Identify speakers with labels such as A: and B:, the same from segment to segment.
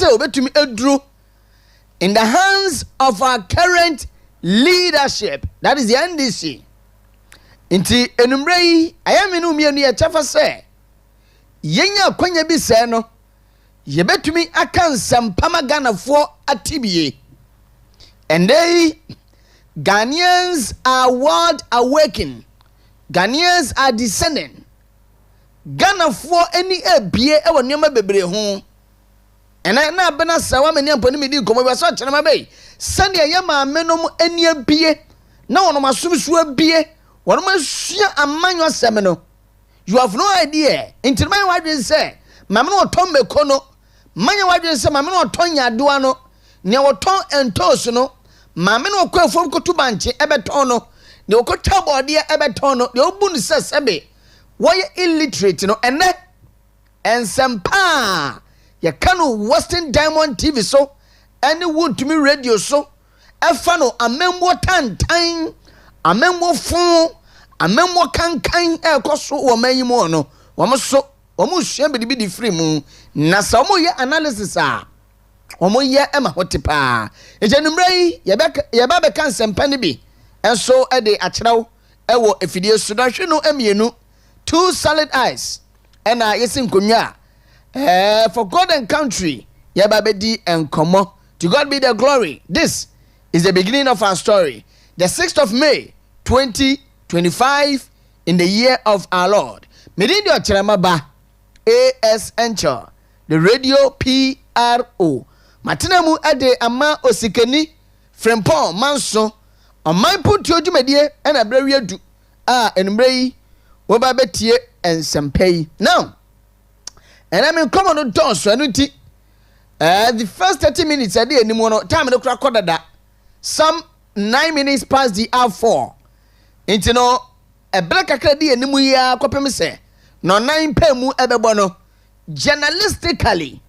A: say obetumi edru in the hands of our current leadership, that is the NDC. Inti enumrei ayamenu mienu ye chafa se yenya kwanya bi se no yebetumi aka nsempama Ghanafo atibie. And Ghanaians are wide awakening. Ghanaians are descending. Ghanafo any ebie e wo nyoma bebre ho. Ena na bena sawa meni amponi medi komo bi so chenema be. Sane ye ma menom ani ebie na wono masomso abie wono masua amanyo asem no. You have no idea. Inti man wadwen say mame no oton meko no. Manya wadwen say mame no oton yadoa no. Ne woton entos no. Mame no kwafom kotu banche ebeton no. Ne okotwa bode ebeton no. Ne obu ni sebe. Why illiterate no ene ensempa ya kanu Western Diamond TV so any wood to me radio so efano amembo tantan amembo fun amembo kankan ekoso wo mayimo no wo so wo hye bi di free mu na sa wo ye analysis a wo ye ema hotepa ejanumrei ye ba be kan sempa ne bi enso e de akyeraw ewo efidie so da hwe no emienu 2 solid eyes and yesin konya for God and country yababedi enkomo. To God be the glory. This is the beginning of our story, the 6th of May 2025 in the year of our Lord. Medidio Okyeremaba AS Enchill, the radio PRO matinemu ade ama osikani frempon manso Oman Mpuntuo dwumadie na brawie du enumrei woba betie ensempei. Now, and I mean come on don so anuti the first 30 minutes a day animo no time no kra kodada some 9 minutes past the hour 4 into no e black kakra dey animu ya kwapem se no 9 pa mu ebebo no journalistically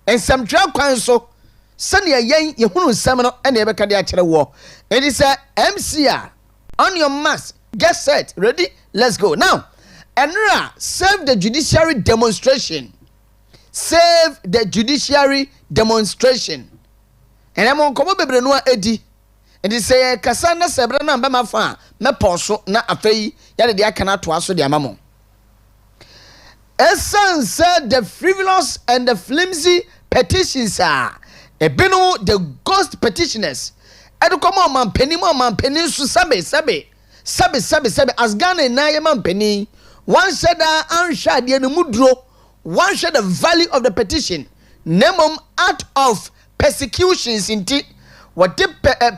A: and some track kwan so sane yen yehunu nsam no ene ebeka dey akere wo. It is a MCR on your mask, get set, ready, let's go. Now Enra, save the judiciary demonstration. Save the judiciary demonstration. And I'm on Kobo Bebrenua Edi. And they say, Kasana Sebrana Bamafa, me poso na afei, yada dia cannot to aso dia mamo. Esan said the frivolous and the flimsy petitions are ebino the ghost petitioners. Edu komo man penny su sabe as Ghana na ye man penny. One said answer the mudro. One said the value of the petition. Nemom out of persecutions inti. What the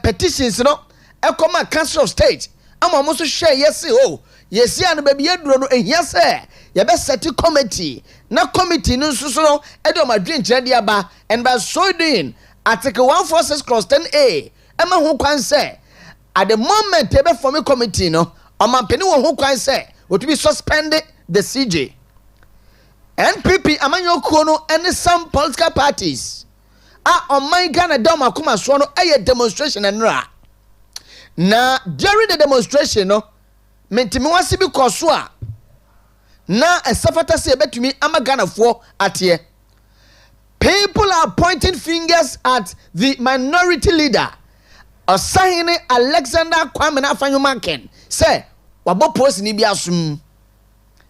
A: petitions no? Ekoma Council of State. I'm almost share yes yes and baby yedro no yes ye be set committee. Na committee no so edo ma drink diaba and by so doing Article 146 clause 10A. Emma who can say at the moment tebe for me committee no Oman Penny who can say would be suspended the CJ. NPP amanyo kono and some political parties on my Ghana doma kuma swono a demonstration and ra. Na during the demonstration no mentimi wasi bi kosua na esafata se betumi ama Ghanafo atie. People are pointing fingers at the minority leader Osahene Alexander Kwame Afanyumaken say wabo post ni bi asum.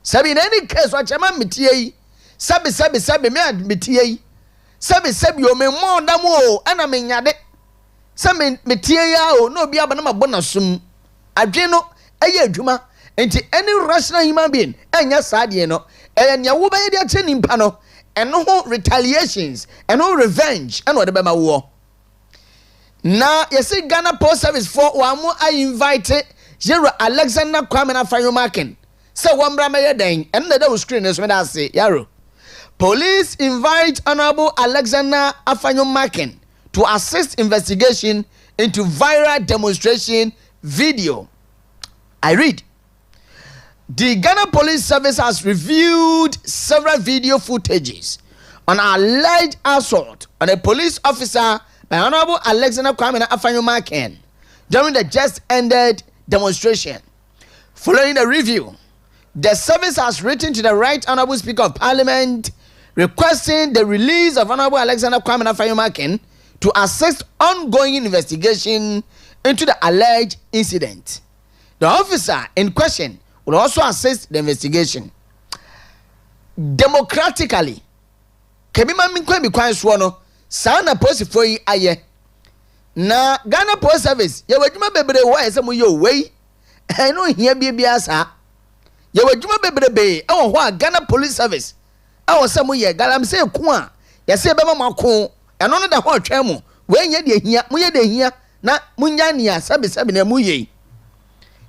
A: Sabi in any case what chama metie sabi me metie sabi o me mo ndam o ana me nyade sabi metie ya o no bia ba na mabɔ nasum adwe no eye adwuma enti any rational human being enya saade no enya wo ba ye dia che nimpa no eno ho retaliations eno revenge eno de be ma wo na yesi Ghana Post Service for wamu I invite General Alexander Kwame Afanyumaken. So one brama den and the screen is when I say Yaro. Police invite Honorable Alexander Afanyumaken to assist investigation into viral demonstration video. I read. The Ghana Police Service has reviewed several video footages on alleged assault on a police officer by Honorable Alexander Kwame Afanyumaken during the just ended demonstration. Following the review, the service has written to the Right Honorable Speaker of Parliament, requesting the release of Honorable Alexander Kwame Afenyomakin to assist ongoing investigation into the alleged incident. The officer in question will also assist the investigation. Democratically, Kebima Minkwe Bikwan Swono, Sana Posi Foyi Aye. Na Ghana Post Service, Yawajuma Bebre wa esamu yo way. I know here be biasa. Yawajuma Bebre be, wa Ghana Police Service. Awo samu ye galam se kwa. Ya se bema mako. Eno no da ho twemu. We nye de hia, mu ye de hia na munya nia sabe na mu ye.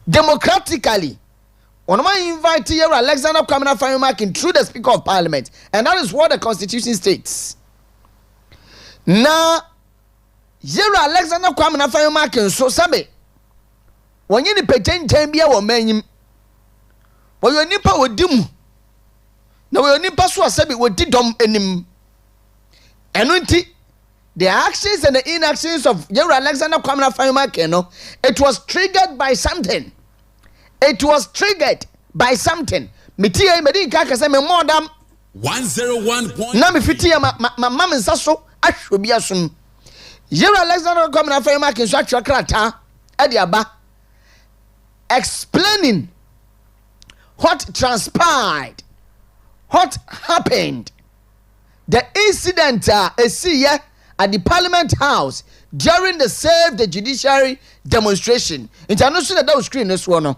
A: Democratically, one man invite here Alexander Kwame Afenyomakin through the Speaker of Parliament, and that is what the Constitution states. Now, here Alexander Kwame Afenyomakin so sabe. When you ni petenten bia wo manyim. When you nipa wodimu. Na when you nipa so sabe wodi dom enim. Eno nti the actions and the inactions of General Alexander Kwame Afenyomakin, it was triggered by something. It was triggered by something. Mitia medi kaka say me modam
B: 101.
A: Na me fitia ma mama nsa so ahwe bia sum. General Alexander Kwame Afenyomakin so atwa krata e de aba explaining what transpired, what happened, the incident at the Parliament House during the Save the Judiciary demonstration. International that was screen this one.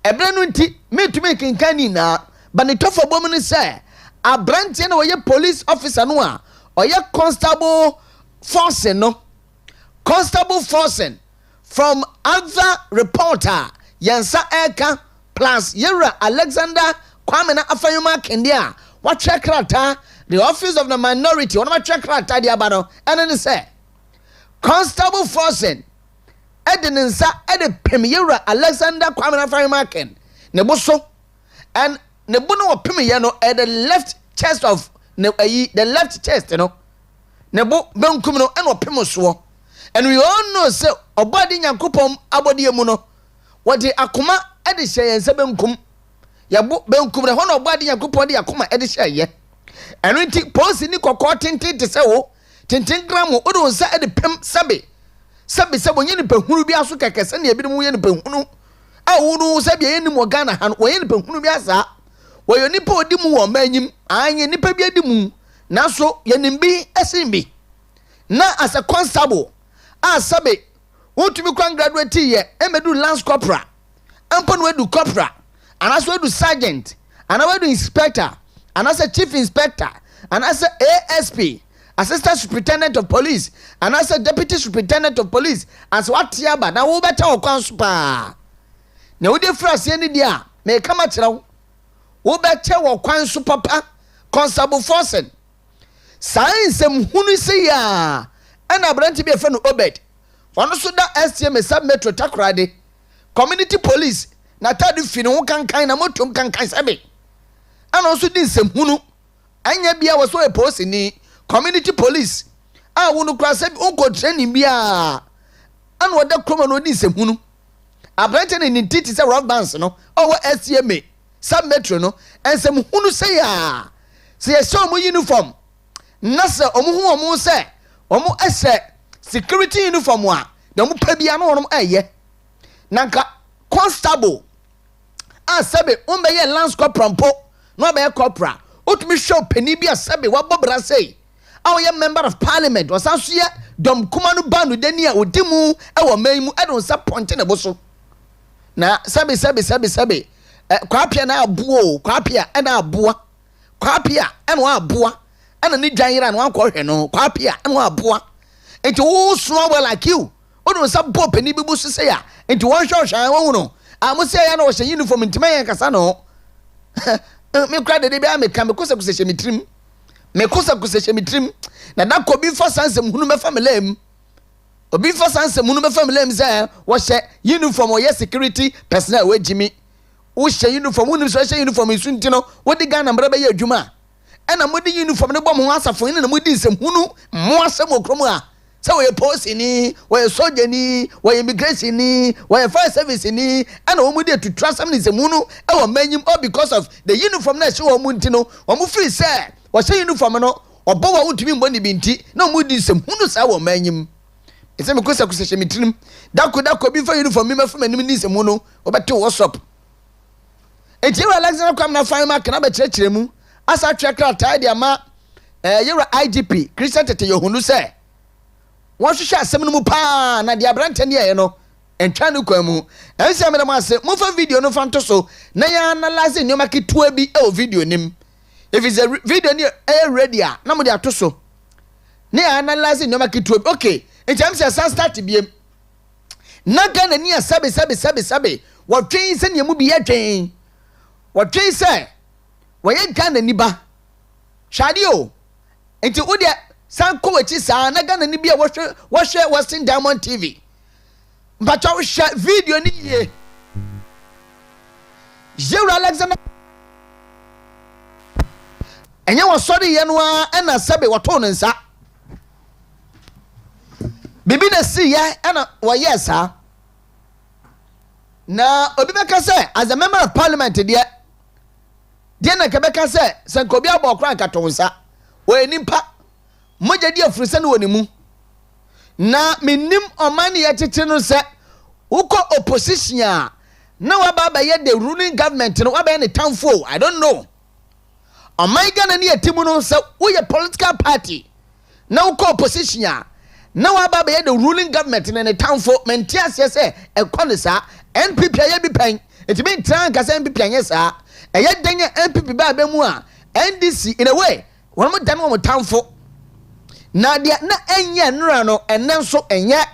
A: Ebranu nti me to make kinkani na but the tough woman say a branch no ye police officer no a or ye constable forcing no constable forcing from other reporter Yansa Eka plus Yera Alexander Kwame Afenyomakin dia what check rata the office of the minority one of check rata dia bano and then say constable forcing Edinsa Ed Premier Alexander Kwame Afenyomakin Neboso and Nebuno Pimiano at the left chest of the left chest, you know. Nebo Benkumino and Opimoswo. And we all know so Obadi Yakupom Abodi Muno. What the Akuma Edisha and Sebenkum Yabu Benkum, the Honor Badi Yakupodi Akuma Edisha ye. And we take post in the cocotin to say, Tintin Gram Udo said the Pim Sabi. Sabi Sabon Pehunu Biasuka Cassani Bimu Pehunu. I would say any more Ghana and when Pehunu Biasa. Where your nippo dimu or manyim, I nipa be dimu. Now so yenimbi esimbi. Na as a constable, sabe, want to be graduate here, emedu lance corporal, ampon we do corporal, and as we do sergeant, and I do inspector, and as a chief inspector, and as a ASP, assistant superintendent of police, and as a deputy superintendent of police, as what tiaba, now we better or consupa. Now the first any dia may come at now. Wo beche wo kwan so papa constable forcing science hunu se ya ana branch be fe no obed wono so da STM sub metro Takoradi community police na tadu fi no kankan na motom kankan sabe ana so din sem hunu anya bia wo so e post ni community police wono kra sabe onko training bia ana wo da kroma no din sem hunu abranch ni titi se rock bands no owo STM Sub metro no and some hunu say ya say show mo uniform nasa omo say omo ese security uniform wa na mo pa bia no onom aye nanka constable sabe on be ye lance corporal po no be corporal otumi show pani bia sabe wa bobra say ye member of parliament was aso ye dom kuma no banu dani a odimu e wo man mu e don sa ponte ne boso na sabe kwapia na abuo kwapia na abua kwapia na abua na ni dwanira na akɔhwɛ no kwapia na abua enti wo so well like you odo sa bo pani bibu sese ya enti wo hwehwɛ wo no amose ya na wo hyɛ uniform ntima yɛn kasa no me kra de bia me ka me kosa hyɛ mitrim me kosa hyɛ mitrim na da ko bi fa sansem hunu me family obi fa sansem hunu me family sɛ wo hyɛ uniform wo yɛ security personnel we jimi wo hyɛ uniform wo nim so hyɛ uniform isunti no wo di Ghana mbra be yɛ adwuma ɛna mo di uniform ne bɔ mo asafo ne na mo di nsɛm hunu mo asɛm okrom a So we post ni, we soldier ni, we immigration ni, we fire service ni, and we need to trust them is a munu, our menu, all because of the uniform that show Muntino, or Mufi say, or say uniform no, or Bowa would be money binti, no moody some munus our menu. It's a because of such a meeting. That could be for uniform, member from an enemies a mono, or but to what's up. Enchill Alexander come now find my canaba church remu, as I check out tidy a ma, you're IGP, Christian to your Hunu say. Once you share some pa na dia brante ne ye no entwa no kwamu ense me dem ase mo fa video no fanto so na ya analyze nyoma ketua bi e video nim if it's a video ne ready a na mo dia to so na ya analyze nyoma ketua bi okay entam se san start biem na Ghana ni sabe wo twen se ne mu bi ye twen wo twen se wo ye Ghana ni ba hwade o enti wo dia Sanko wechi sa na Ghana ni bia wo hwe Western Diamond TV. Mpacho wo hwe video ni ye. Jewra Alexander Enya wo sori ye no a na sabe wo to nsa. Bibi na si ye na wo yes ha. Na obi beka say as a member of parliament dia na kebeka say Sanko bia bo kran ka to nsa. Wo enimpa moja dia frisa no wonimu na menim omani ya tete no se uko opposition a na waba ye the ruling government no waba ne townful I don't know omai Ghana ne atimu no se we political party na uko opposition a na waba ye the ruling government ne townful mentiase se ekone sa NPP ya bi pen etimi tran ka se NPP anye sa eye denye NPP ba ba mu a NDC in a way won mo dan mo townful na dia na enya nura no enen so enya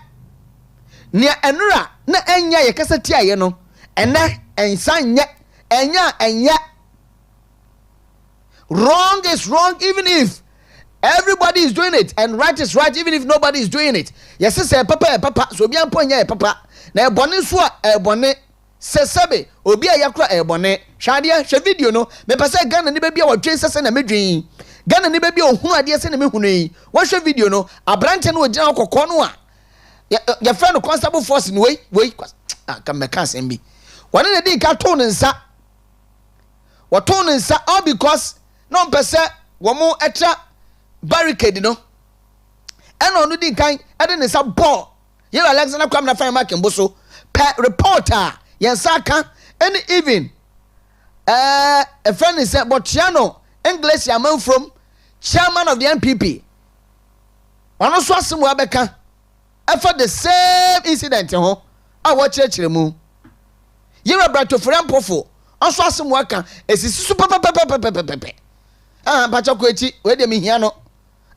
A: nia enura na enya ye kasa ti aye no ene ensan nye enya wrong is wrong even if everybody is doing it and right is right even if nobody is doing it yes say papa so obi ampo nya papa na ebone so a ebone sesebe obi ayakra ebone hwade hwe video no me pese Ghana ni ba bia wotwe sese na medwin Ghana ni baby ohunu ade se na mehunu yi wo hwe video no abrante no ogina kokko no a ya friend constable force ni wei ka meka asem bi wona na di ka to nsa wo to nsa all because no pese wo mo etra barricade no eno no di kan ade ne sa ball ye Alexander kwam na fine mark mboso per reporter yen saka any even a friend is but Chiano English yaman from chairman of the NPP. One also assume Wabeka after the same incident. I watch church remu. You are brought to Frampofo. Also assume Waka is super pepe. Pachakochi, where the Mihiano.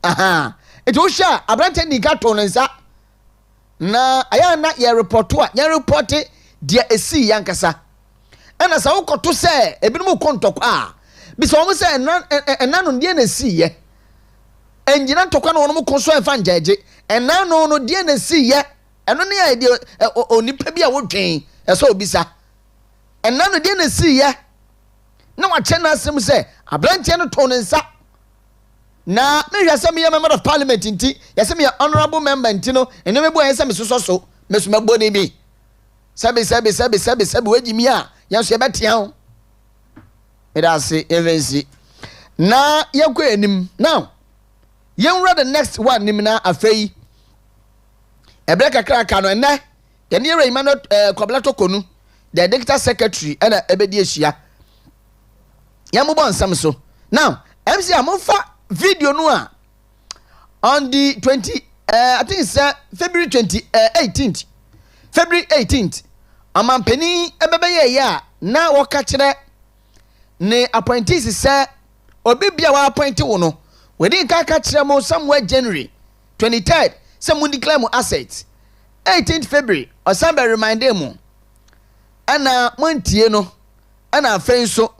A: Aha. It was sure a brand ni gaton and za. Na I am not your reporter. Your reporter, dear AC Yankasa. And as I got to say, a bit more contact. Biso omo se enano die na si ye enjina tokwa na wono konso efa njaje enano no die na si ye eno ne ya de onipa bi a wodwen eso obisa enano die na si ye na wa che na asem se abranche no to nsa na me hwase me member of parliament nti yase me honorable member nti no eno mebu yase me so mesu mabo ne bi sabe wajimi a yanso ye betia ho it has evensi na yakwa enim now yen read the next one nim na afei ebreka kraka no ene yen yere Emmanuel Koblato Konu the deputy secretary na ebedi ehia yamubo nsam so now MC amofa video no a on the 20 I think it's February 18th February 18th amampeni ebebeye ya na woka kire ne appointees say obi bia wa appoint wo no we din ka kire mo somewhere January 23rd say mo declare mo assets 18th February or somebody remind them ana montie no ana afen so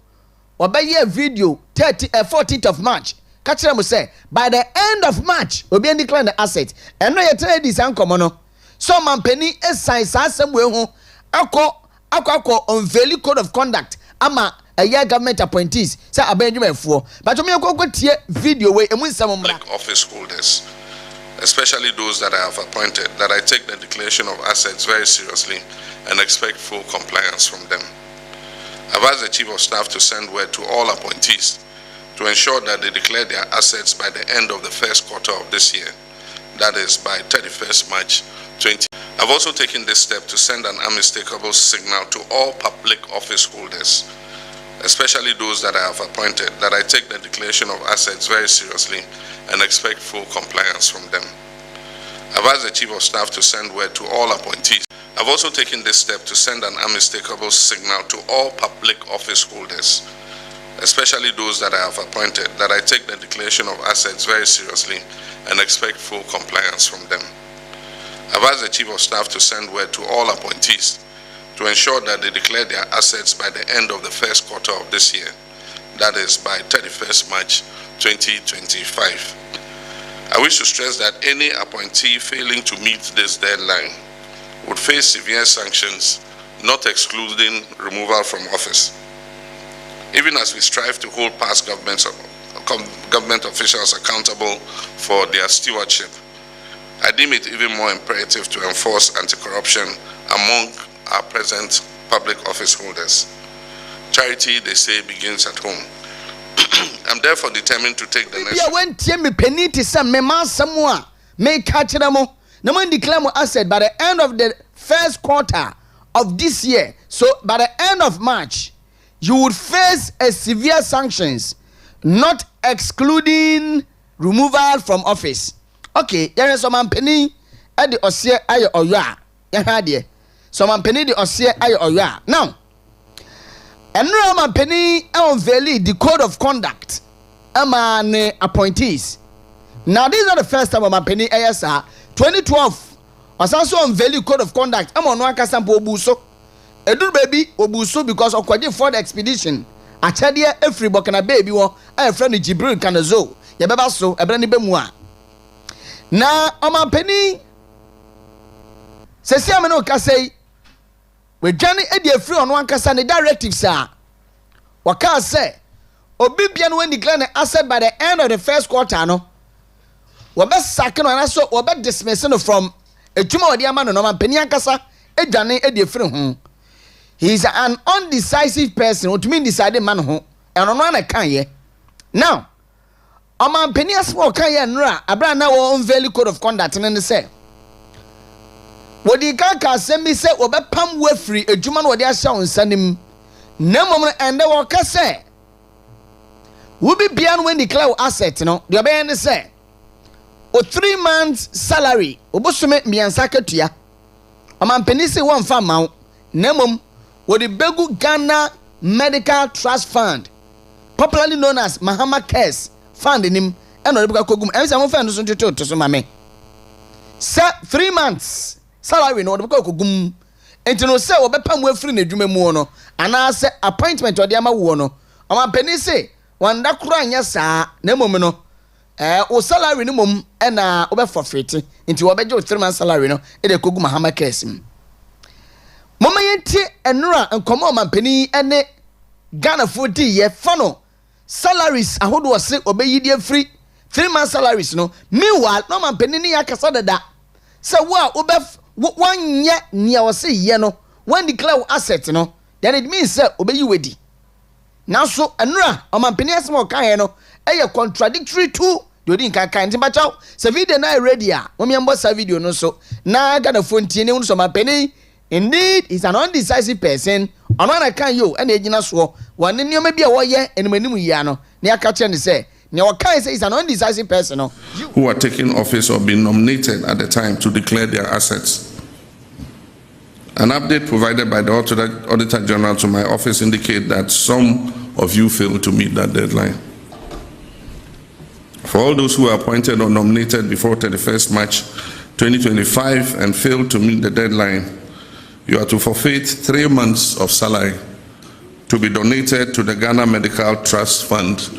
A: obaye video 14th of March ka kire mo say by the end of March obi declare the asset eno ye trade this ankomo no so mampani assign sa asem we ho akọ unveil code of conduct ama a year government appointees say abenjumefo but me ko tie video we emu nsam mra
C: office holders especially those that I have appointed, that I take the declaration of assets very seriously and expect full compliance from them. I've asked the Chief of Staff to send word to all appointees to ensure that they declare their assets by the end of the first quarter of this year, that is by 31st March 2020. I've also taken this step to send an unmistakable signal to all public office holders, especially those that I have appointed, that I take the declaration of assets very seriously and expect full compliance from them. I've asked the Chief of Staff to send word to all appointees. I've also taken this step to send an unmistakable signal to all public office holders, especially those that I have appointed, that I take the declaration of assets very seriously and expect full compliance from them. I've asked the Chief of Staff to send word to all appointees to ensure that they declare their assets by the end of the first quarter of this year, that is by 31st March 2025. I wish to stress that any appointee failing to meet this deadline would face severe sanctions, not excluding removal from office. Even as we strive to hold past government officials accountable for their stewardship, I deem it even more imperative to enforce anti-corruption among our present public office holders. Charity, they say, begins at home. I'm therefore determined to take the next.
A: When me peniti some me man somewhere may catch them. No one declare more asset by the end of the first quarter of this year. So by the end of March, you would face a severe sanctions, not excluding removal from office. Okay, there is some penny at the Osia ayo oya. Yahadie. Some penny the Osia ayo oya. Now, and no penny unveil the code of conduct among appointees. Now, this is not the first time I'm penny ASR 2012 was also unveil code of conduct. I'm on one casampo buso. Edu baby obuso because of kwaje for the expedition. Achadia every bokana baby wo a friend Jibril Kanazo. Ya beba so ebrani bemua. Na Oman penny sesi ameno ka say we dwane e dey free on one kasa ne directives sir. Waka say obi bia no declare the asset by the end of the first quarter no. We be sacking on so we be dismissing from ejuma odi ama no Oman penny ankasa e dwane e dey free ho. He is an undecisive person who mean decided man ho and on one can ye. Now Oman penny asmo kan ye nra abra na wo unveil code of conduct ne say wodi kan ka semi say wo be pam we free ejuma no wodi ahya on sanim na mom ende wo ka say wo bi bia no when declare asset no de obey ne say o 3 months salary obosume miansa katua Oman penny say won fa mawo na mom wodi begu Ghana Medical Trust Fund, popularly known as Mahama Cares Fund in him, and Rebecca Kogum. And some friends to so mame. Sir, 3 months salary no Rebecca Kogum. And to no say, or Bepam we free ne Jume Mono, and I say appointment or the Ama Wono. Oman penny say, one that crying yes, sir, no momeno. O salary no mum, and over forfeit into a bedroom 3 months salary no, and a Kogum Mahama Cares him. Mama yenti enura nkomo Oman penny ene Ghana 40 ye fano salaries ahodo se obeyidi free 3 months salaries no meanwhile no Oman penny ni akasa dada se wo obef wanye nia wo se ye no when declare asset no then it means say obeyi wedi now so enura Oman penny asemo kan no eye contradictory to the odin kan ntibachaw se video na ready a mo me mbo sa video no so na Ghana 40 ne so Oman penny indeed, he's an undecisive person. On one account, you and Agina Swo, one in your maybe a warrior and Menu Yano, near Catchan say, Nyawakai says he's an undecisive person
C: who are taking office or being nominated at the time to declare their assets. An update provided by the Auditor General to my office indicate that some of you failed to meet that deadline. For all those who are appointed or nominated before 31st March 2025 and failed to meet the deadline, you are to forfeit 3 months of salary to be donated to the Ghana Medical Trust Fund,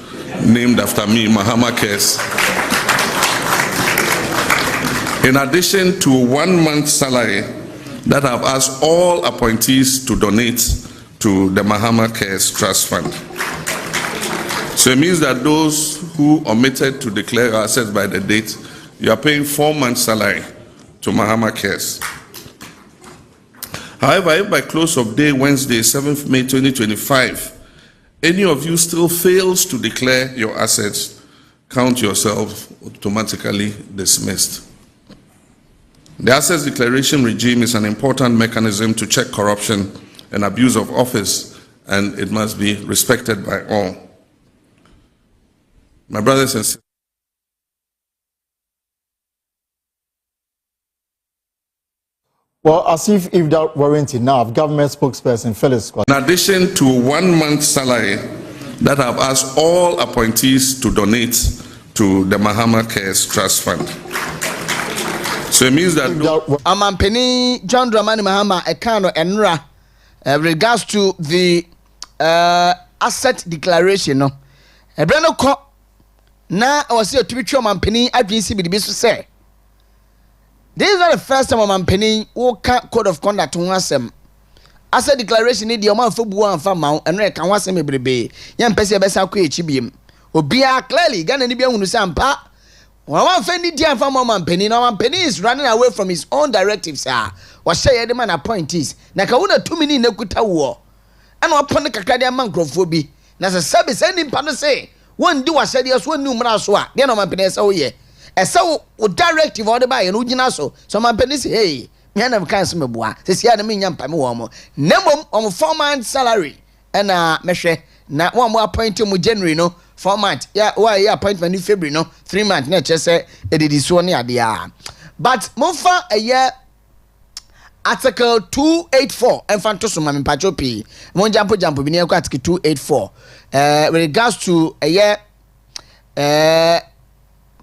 C: named after me, Mahama Cares. In addition to 1 month's salary that I've asked all appointees to donate to the Mahama Cares Trust Fund. So it means that those who omitted to declare assets by the date you are paying 4 months' salary to Mahama Cares. However, if by close of day Wednesday, 7th May 2025, any of you still fails to declare your assets, count yourself automatically dismissed. The assets declaration regime is an important mechanism to check corruption and abuse of office, and it must be respected by all. My brothers and sisters,
D: well, as if that weren't enough, government spokesperson Phyllis.
C: In addition to 1 month's salary that I've asked all appointees to donate to the Mahama Cares Trust Fund. So it means that
A: Oman Penny John Dramani Mahama Ekano Enra regards to the asset declaration. No, Ebrano ko na I was here to be true Oman Penny agency be the best to say. This is not the first time Oman Penny code of conduct to wasem. Asset declaration ni the Oman Fubu and Fama and Rek and wasem ebrebe. Yan pesi besa kwe chibim. Obia clearly Ghana ni bia hunu sampa. One Fendi Dian from Oman Penny. Oman Penny is running away from his own directives. Was say the man appointees. Nakauna 2 minutes nekuta war. And upon the Kakadia Mancrophobia. Nasa service ending panel say. One do a said yes, one new Maraswa. Then Oman Penny so yeah. And so directive order by an Ujinaso. So Oman Penny say, hey, man of Councilman Bois. This year the minion Pamuamo. Nemo on 4 months salary. And Meshe. Na one more appointed mu January no 4 months. Yeah, why appointment in February no 3 months. Na just say it is so near the but mofa a year article 284 and fantasma in Pachopi. Mon jampo bi near article 284. With regards to a year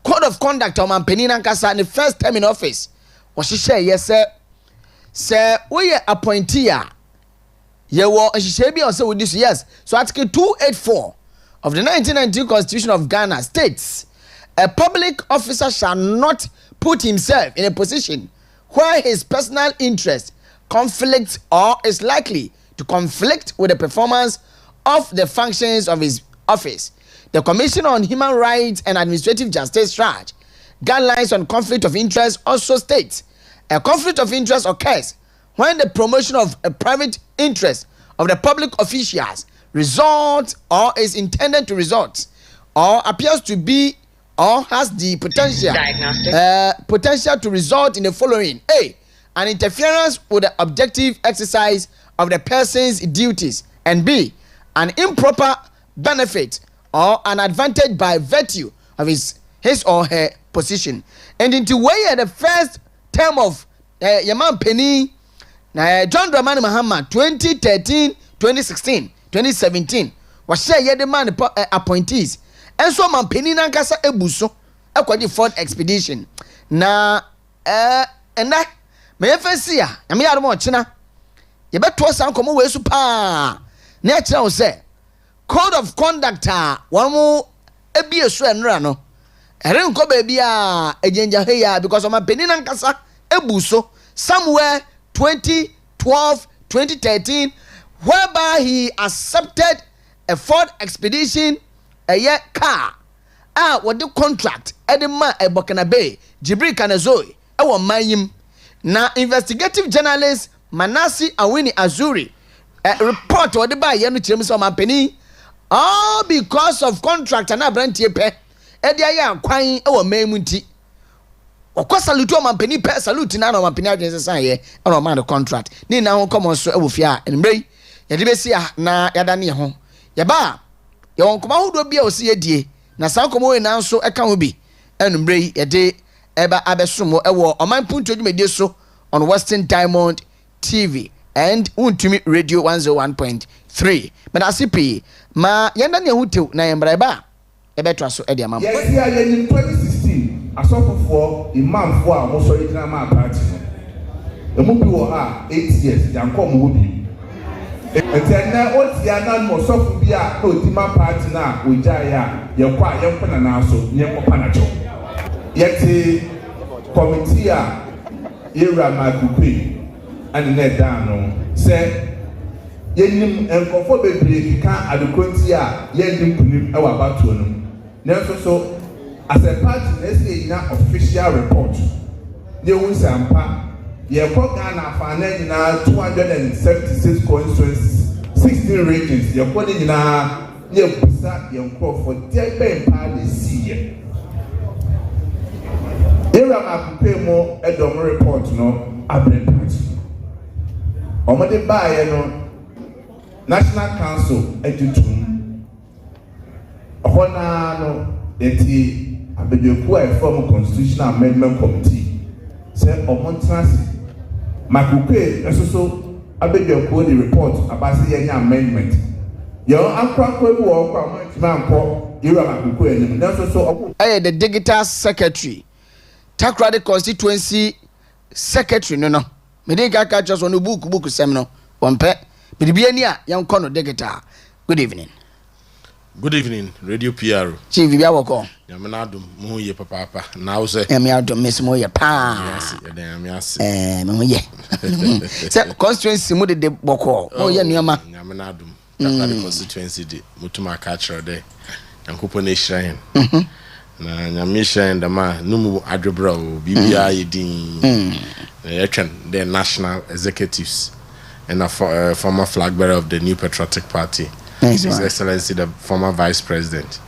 A: code of conduct on Oman Penny Nankasa in the first time in office. Was she say yes sir we appointee yeah, well, she should be also with this, yes. So Article 284 of the 1992 Constitution of Ghana states, a public officer shall not put himself in a position where his personal interest conflicts or is likely to conflict with the performance of the functions of his office. The Commission on Human Rights and Administrative Justice Charge guidelines on conflict of interest also states, a conflict of interest occurs when the promotion of a private interest of the public officials results or is intended to result or appears to be or has the potential to result in the following: A, an interference with the objective exercise of the person's duties, and B, an improper benefit or an advantage by virtue of his or her position. And into way the first term of Yaman Penny John Dramani Mahama 2013, 2016, 2017 was share the man appointees. And so Oman Penny Nankasa ebuso ekwaji fourth expedition. Na and that me efesia na me adom ochina ye beto san komo we su pa na e kira wo say code of conduct one mo ebie so enra no ere nko ba bia ejenja he ya because Oman Penny Nankasa ebuso somewhere 2012, 2013, whereby he accepted a fourth expedition a year car. What the contract Edema Ebokana Bay, Jibril Kanazoi, our Mayim. Now, investigative journalist Manasi Awini Azuri report what the buy Yanu Chims Oman Penny, all because of contract and a brand tepe, Edia Quine our Maymunti. Of course, salute Oman Penny per salute na Oman Penny agency sign here on a man contract. Ni na come on so ewofia enbray. Ya de besia na ya da ne ho. Ya ba ya won koma hodo bia o se yedie. Na san komo we na so eka ho bi. Enbray ya de eba abesomo ewo Oman Mpuntuo dwumedie so on Western Diamond TV and Untumi Radio 101.3. But asipi ma yenda ne hutew na yembra ba ebetwa so e de amam.
E: Yes, ya in 2016 asofofo imam fo a mo so yina ma party no emu bi wo ha 8 years yanko mo bi etena otia na mo sofo bi a no ti ma party na oja ya ye kwa ye mpa na so nye kopa na cho yeti committee a era ma kupe and na da no se yenim enkofo bebre kika adekonti a ye nim punim e wa batuo no na so as a party let's say in official report they won sampa ye ko Ghana fa na 276 constituencies 16 regions ye ko ni na ye busa ye nko for dey ben pa dey see ye era ma pay mo edom report no abre party omode ba ye no National Council edutum ohona no eti abedeku a from Constitutional Amendment Committee say omontrasi makukwe esoso abedeku the report about say any amendment yo akwakwa bi wo kwa amontima anko ira makukwe enim na so
A: the digital secretary Takoradi constituency secretary no me dey kaka just on book sem no wonpe bibia ni a yanko no digital. Good evening.
F: Good evening, Radio PR.
A: Chief bibia woko.
F: Yamanadum mu ye papa. Now say
A: me adum miss mo ye pa.
F: Yes, me yes.
A: Me ye. Say constituency mu de woko. Mo ye nioma.
F: Yamanadum. Takoradi constituency de mutuma catcher de. Yankopo na hira na nyame hira da ma numu adwebra o bibia ye din. The national executives and a former flag bearer of the New Patriotic Party. His Excellency, the former Vice President,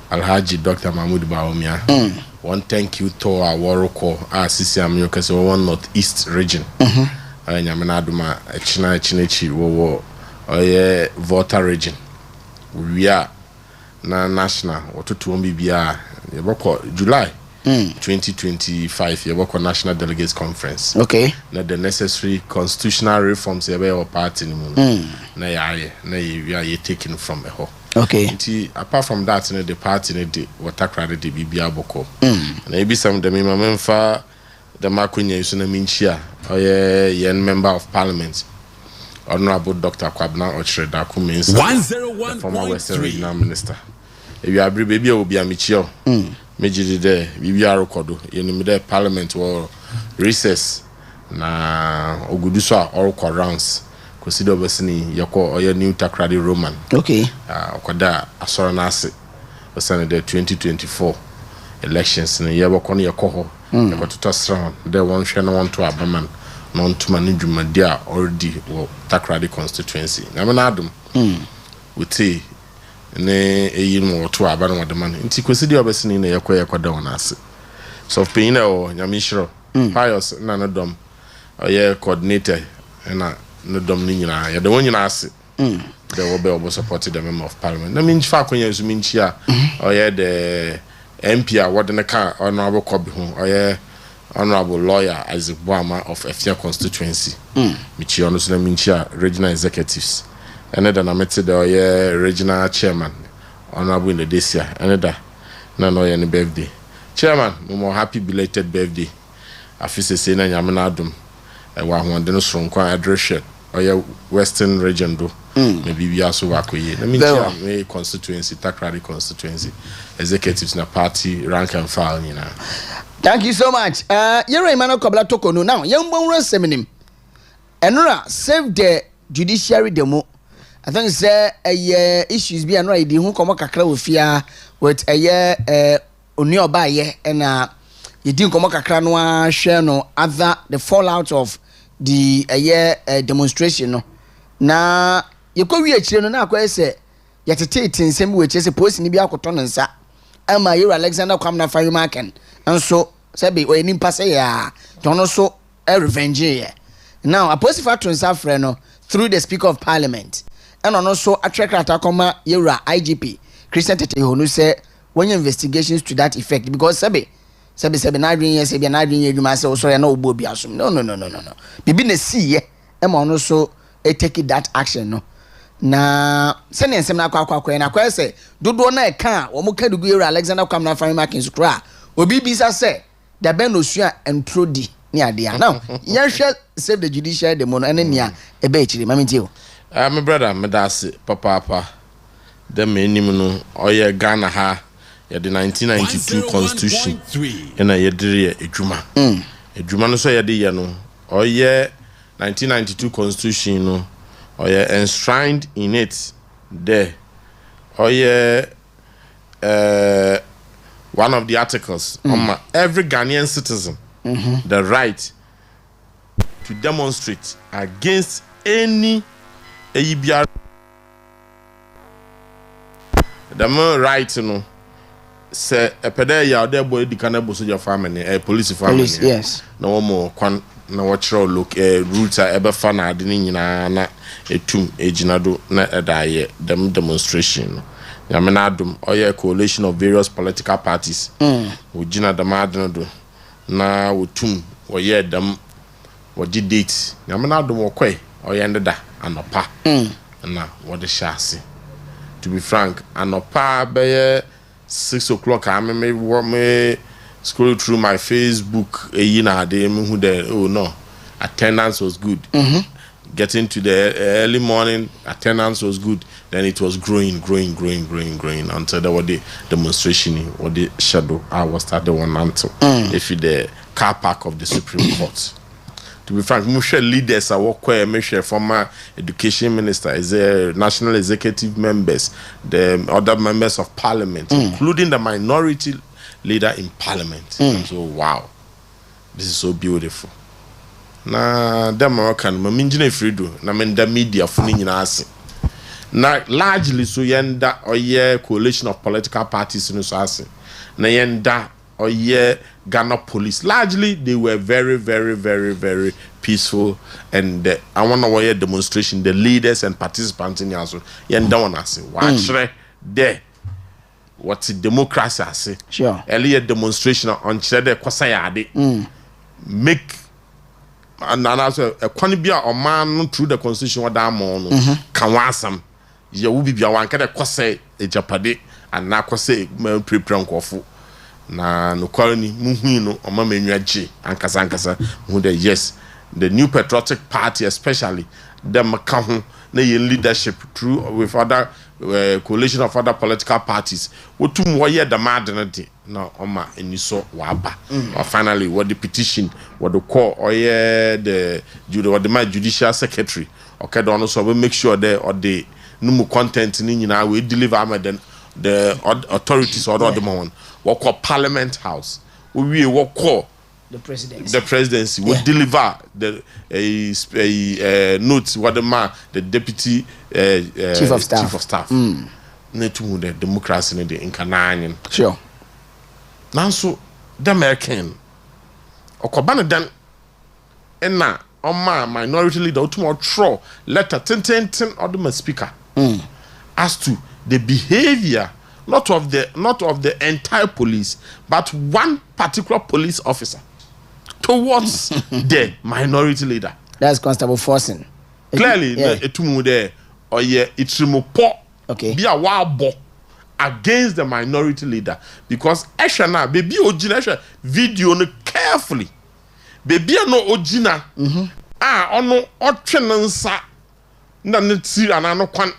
F: Alhaji Dr. Mahmoud Bawumia. One thank you to our Waroko, Sisi Amioka, so one Northeast region. Nyamenaduma, Chinechi, Oye, Volta region. We are national, or to BBR, July 2025, you work on National Delegates Conference. Okay. Now the necessary constitutional reforms or party now you taken from the whole. Okay. Apart from that, the party what Takoradi the BBR boko. Maybe some of them member the Makunya is in a minchia or member of Parliament. Honorable Dr. Kwabna Okyeremaba means 101.3 former Western Regional Minister. If you are baby will be a michio. Major there, BBR Kodo, in the Parliament or recess na Oguduswa or rounds. Consider Besini, Yako or your new Takoradi Roman. Okay. Okoda Asoranasi, the Senate 2024 elections in the Yabakoni Yakoho, got to toss round. There one channel one to Abaman, non to management there already or Takoradi constituency. Namanadum, with tea. Ne eyin mo to aba no man nti kwesidi obesini na yakwa da wonase so pin na o nyamishro pious na no dom oye coordinator na no dom ni nyina ya de wonyina ase de wo be obo support the member of parliament na minchi fa kwanya zu minchi a oye the MP a wode ne ka honorable kobi ho oye honorable lawyer Isaac Boama of Efia constituency michi ono so na minchi a regional executives and then I met the regional chairman, honorable in the this year, and then no any birthday. Chairman, more happy belated birthday. I feel say na Yamanadum, and one the strong address or your Western region do. Maybe we also work with you. I mean, constituency, Takoradi constituency, executives in a party, rank and file, you know.
A: Thank you so much. You're a man of Kabla Tokono now. Young Bon Seminim. Enora, save the judiciary demo. I think say issues be anno idi hu komo kakra ofia with oni oba ye na yedi komo kakra no a hwe no other the fallout of the demonstration no na yekwa akire no na akwa say yetete tinsem we che say police ni bi akoto no nsa ama Yero Alexander Kwamna Fayumaken nso say be oni mpa say ya tono so revenge ye now a police factor nsa frɛ no through the Speaker of Parliament. And also attract atakoma Yera IGP Christian Tete Honu say when investigations to that effect because sebe na adwin yes be na adwin edwuma say so na obo bi asum no bibi na see ye e ma no so take that action no na se ne nsem na akwa na kwa say dodo na e kan wo mo kadugu Yera Alexander Kwamna Fayumaken Sukra obi bisa say da ben osua entrodi ni ade now yehwe save the judiciary the mono ene nia e be chiri mami o.
F: My brother, Medasi, Papa, the minimum no, oye Ghana ha, ya the 1992 constitution, and a yedri ejuma. Ejuma no so yedi yano, oye 1992 constitution no, oye enshrined in it there, oye one of the articles every Ghanaian citizen the right to demonstrate against any EBR. The more right, say a pedaya there boy the cannabis soldier family, a police family.
A: Police, yes.
F: No more na watchro look routes are ever fan adini na etum ejinado na edaye dem demonstration. Yamenadum or coalition of various political parties. Ujina the madnado na utum or ye dem what did date. Yamenadum or quay or yendeda anopa na what the chassis. To be frank, anopa by 6 o'clock I may scroll through my Facebook who there oh no attendance was good. Getting to the early morning attendance was good, then it was growing until there was the demonstration or the shadow hour started one until if you the car park of the Supreme Court. To be frank, Musha leaders are work where Musha former education minister is a national executive members, the other members of parliament, including the minority leader in parliament. So wow, this is so beautiful. Na the American maminjine frido na menda media funi nyina ase. Na largely so yenda oye coalition of political parties no so ase. Na yenda oye Ghana police. Largely they were very peaceful, and I want to wear demonstration the leaders and participants in also yenda one ase. Watch there. What's democracy ase.
A: Sure.
F: Earlier demonstration on chede kwasayade. Make and also a quanibia or man through the constitution what that mon can wasam you will be one kind of kwase a japade and na kwase prepare nkofu na no colony muhino or mamenyaji and kasankasa who the yes the new patriotic party especially them account na leadership through with other coalition of other political parties wotum woye the madnity na oma eniso waba or finally what the petition what the call or the judicial secretary okay don so we make sure there or the numu content ni nyina we deliver am then the authorities or the one what call parliament house we what call
A: the presidency
F: will deliver the notes what the deputy
A: chief of staff.
F: Netu the democracy in the incarnation.
A: Sure.
F: Now so the American okobana dan na oma minority leader to throw letter 10 or the speaker as to the behavior not of the entire police but one particular police officer towards the minority leader.
A: That's Constable Forson.
F: Clearly, etumu there or it's remopo.
A: Okay.
F: Be a wild against the minority leader because Eshana baby ojina video no carefully. Baby no ojina. Ono otwenansa na neti anano kwan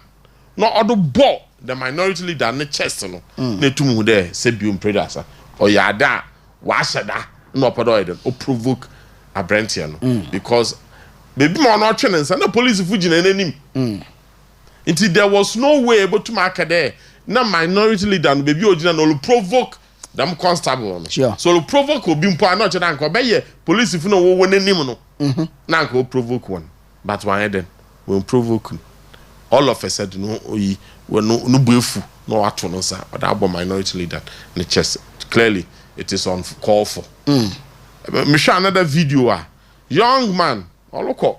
F: no odo bo the minority leader ne chest no netumu there say biom predasa or yada washada no podo o provoke a Brentian because baby mo no otwenansa na police fujina nanim. Until there was no way able to mark there. Na minority leader no baby ojina no provoke them constable.
A: Sure.
F: So lo provoke obi mpo na oche na nko be ye police fu no wo nanim no. Na nko provoke one. But why then when provoke all of a sudden no oyi we no buefu no ato no sa that minority leader in the chest. Clearly it is on call for. Me show another video young man oloko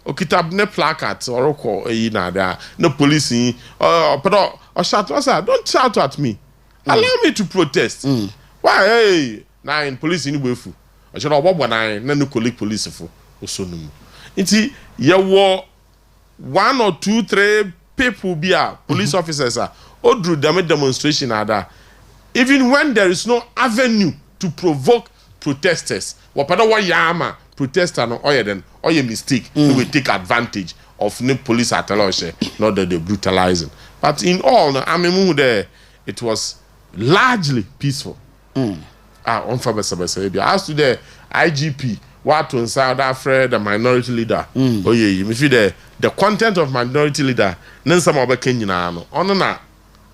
F: okita ne placard oroko na there no police but shout don't shout at me. Allow me to protest. Why hey nine police in buefu o should obobo nine na no colleague police for osonum nti ye wo 1 or 2 3 people be police officers odru dem demonstration ada even when there is no avenue to provoke protesters wapada wa yama protester no then oye mistake they will take advantage of the police ataloche not that they brutalizing but in all there it was largely peaceful. On Fabasa as to the IGP what to inside after the minority leader you feel the content of minority leader then some of Kenya no on na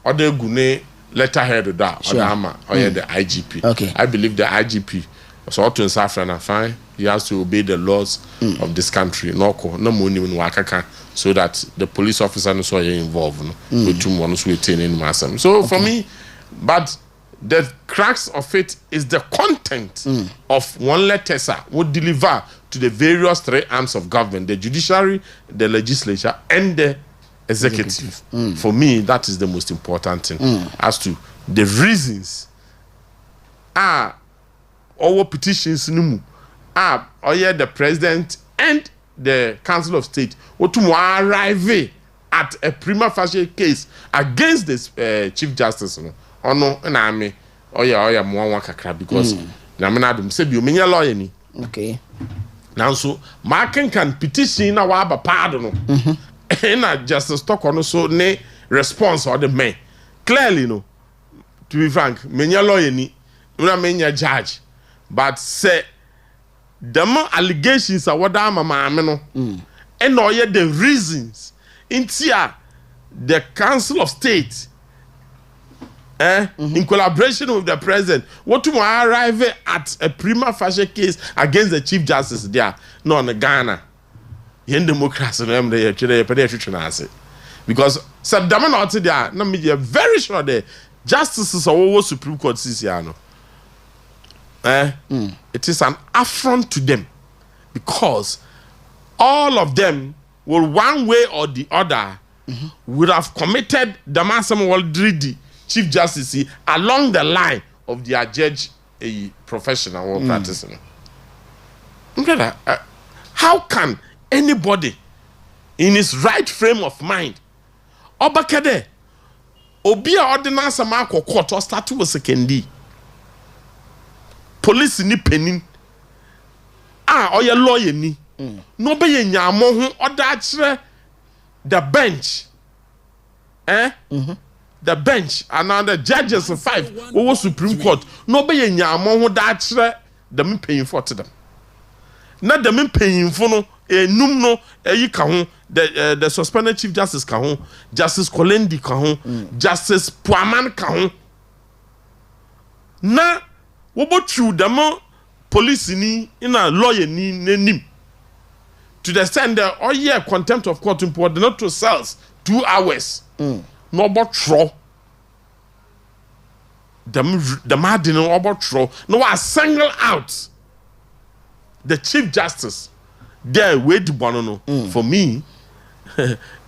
F: other gune letterhead that Odama or the IGP.
A: Okay.
F: I believe the IGP so to Safran fine. He has to obey the laws of this country. No money in Wakaka, so that the police officer no so involved. With two ones waiting in So for me, but the crux of it is the content of one letter would deliver to the various three arms of government: the judiciary, the legislature, and the executive. For me, that is the most important thing. As to the reasons our petitions the president and the Council of State to arrive at a prima facie case against this Chief Justice. No, and I mean, more kakra because Namanadum said you mean a lawyer.
A: Okay.
F: Now, so Markin can petition our pardon. And Justice Takoradi so ne response or the man. Clearly, no. To be frank, many lawyer ni, many judge, but say the more allegations are what I'm a and all yet the reasons into the Council of State. In collaboration with the president, what to arrive at a prima facie case against the Chief Justice there, no, in Ghana. In democracy, because Saddam not there, no media very sure the justices are all Supreme Court Sisiano. It is an affront to them because all of them will one way or the other would have committed the massacre already. Chief Justice along the line of their judge a professional or practicing. How can anybody in his right frame of mind Obakede Obia ordinance mark court or start to second police ni penin or your lawyer ni no be nyamo or that the bench the bench and now the judges of 5 over Supreme Court no be nyamo who that them paying for to them not them paying for no no the suspended Chief Justice ka Justice Kolendi ka Justice Puaman ka na wobo true them police ni in a lawyer ni nim to the extent that contempt of court import not to cells 2 hours no about throw the man didn't about throw no I single out the Chief Justice there wait to bono for me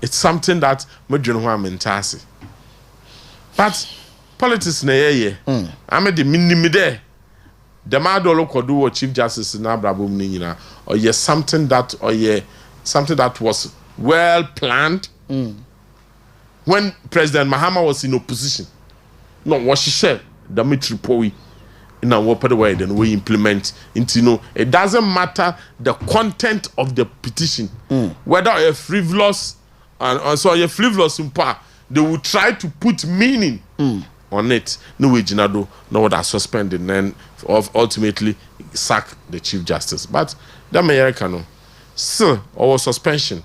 F: it's something that mentasi but politics na I'm the minimum there the man do what Chief Justice na brabo nyina or something that was well planned when President Mahama was in opposition. No, what she said, the Mitripoi in our way, then we implement into it doesn't matter the content of the petition, whether a frivolous and so a frivolous impa, they will try to put meaning on it. No way, Jinado, no that suspended, and then ultimately sack the Chief Justice. But the American, still, our suspension.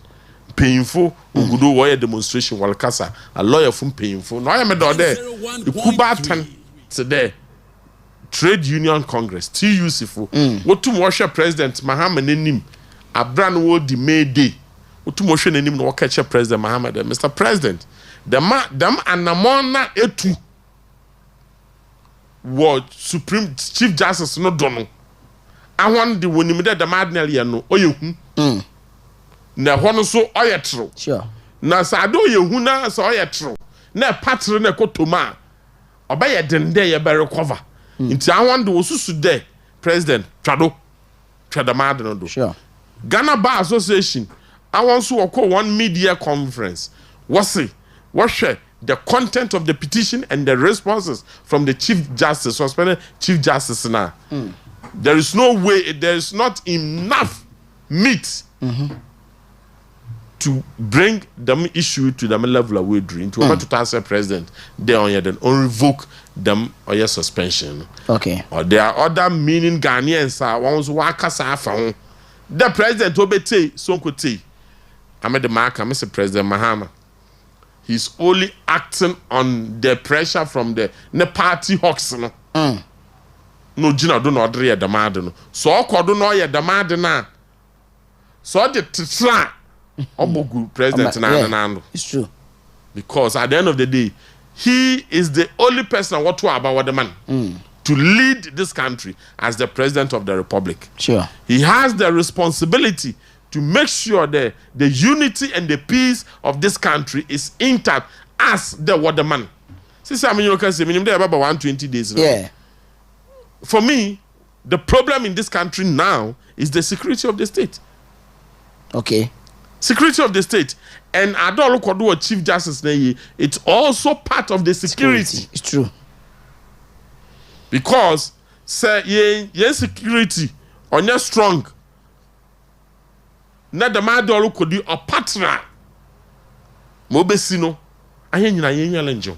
F: Painful, we do wire demonstration while Kasa, a lawyer from painful. No, I am a there. The Kubatan today, Trade Union Congress, TUC, what to worship President Mahama Nenim, a brand new the May Day. What to motion in him, no catch President Mahama, Mr. President. The them and Namona etu what Supreme Chief Justice no dono. I want the one the madnelly no, oh you. Na hono so oyetro
A: sure
F: na sado ye huna so oyetro na patre na kotoma obaye dende ye be recover nti awande osusu de president twada mad no do
A: sure
F: Ghana Bar Association awon so wako one media conference what share the content of the petition and the responses from the Chief Justice suspended Chief Justice now there is no way there is not enough meat to bring them issue to them level of way dream to to answer president they on then revoke them or your suspension.
A: Okay.
F: Or there are other meaning Ghanaians are ones who are kasa the president obete so kote. I made the mark, Mr. President Mahama. he's only acting on the pressure from the party hawks no. No Gina do not read the madden. So do not yet the madden. So the try Obogu president Nando.
A: It's true.
F: Because at the end of the day, he is the only person what to about the man to lead this country as the president of the republic.
A: Sure.
F: He has the responsibility to make sure that the unity and the peace of this country is intact as the waterman. See, I mean, you can say, about 120 days.
A: Yeah.
F: For me, the problem in this country now is the security of the state.
A: Okay.
F: Security of the state. And I don't look what do a Chief Justice. It's also part of the security.
A: It's true.
F: Because, say, ye security, on your strong. Na the man do could do a partner. Mobesino. I hear you lenjo.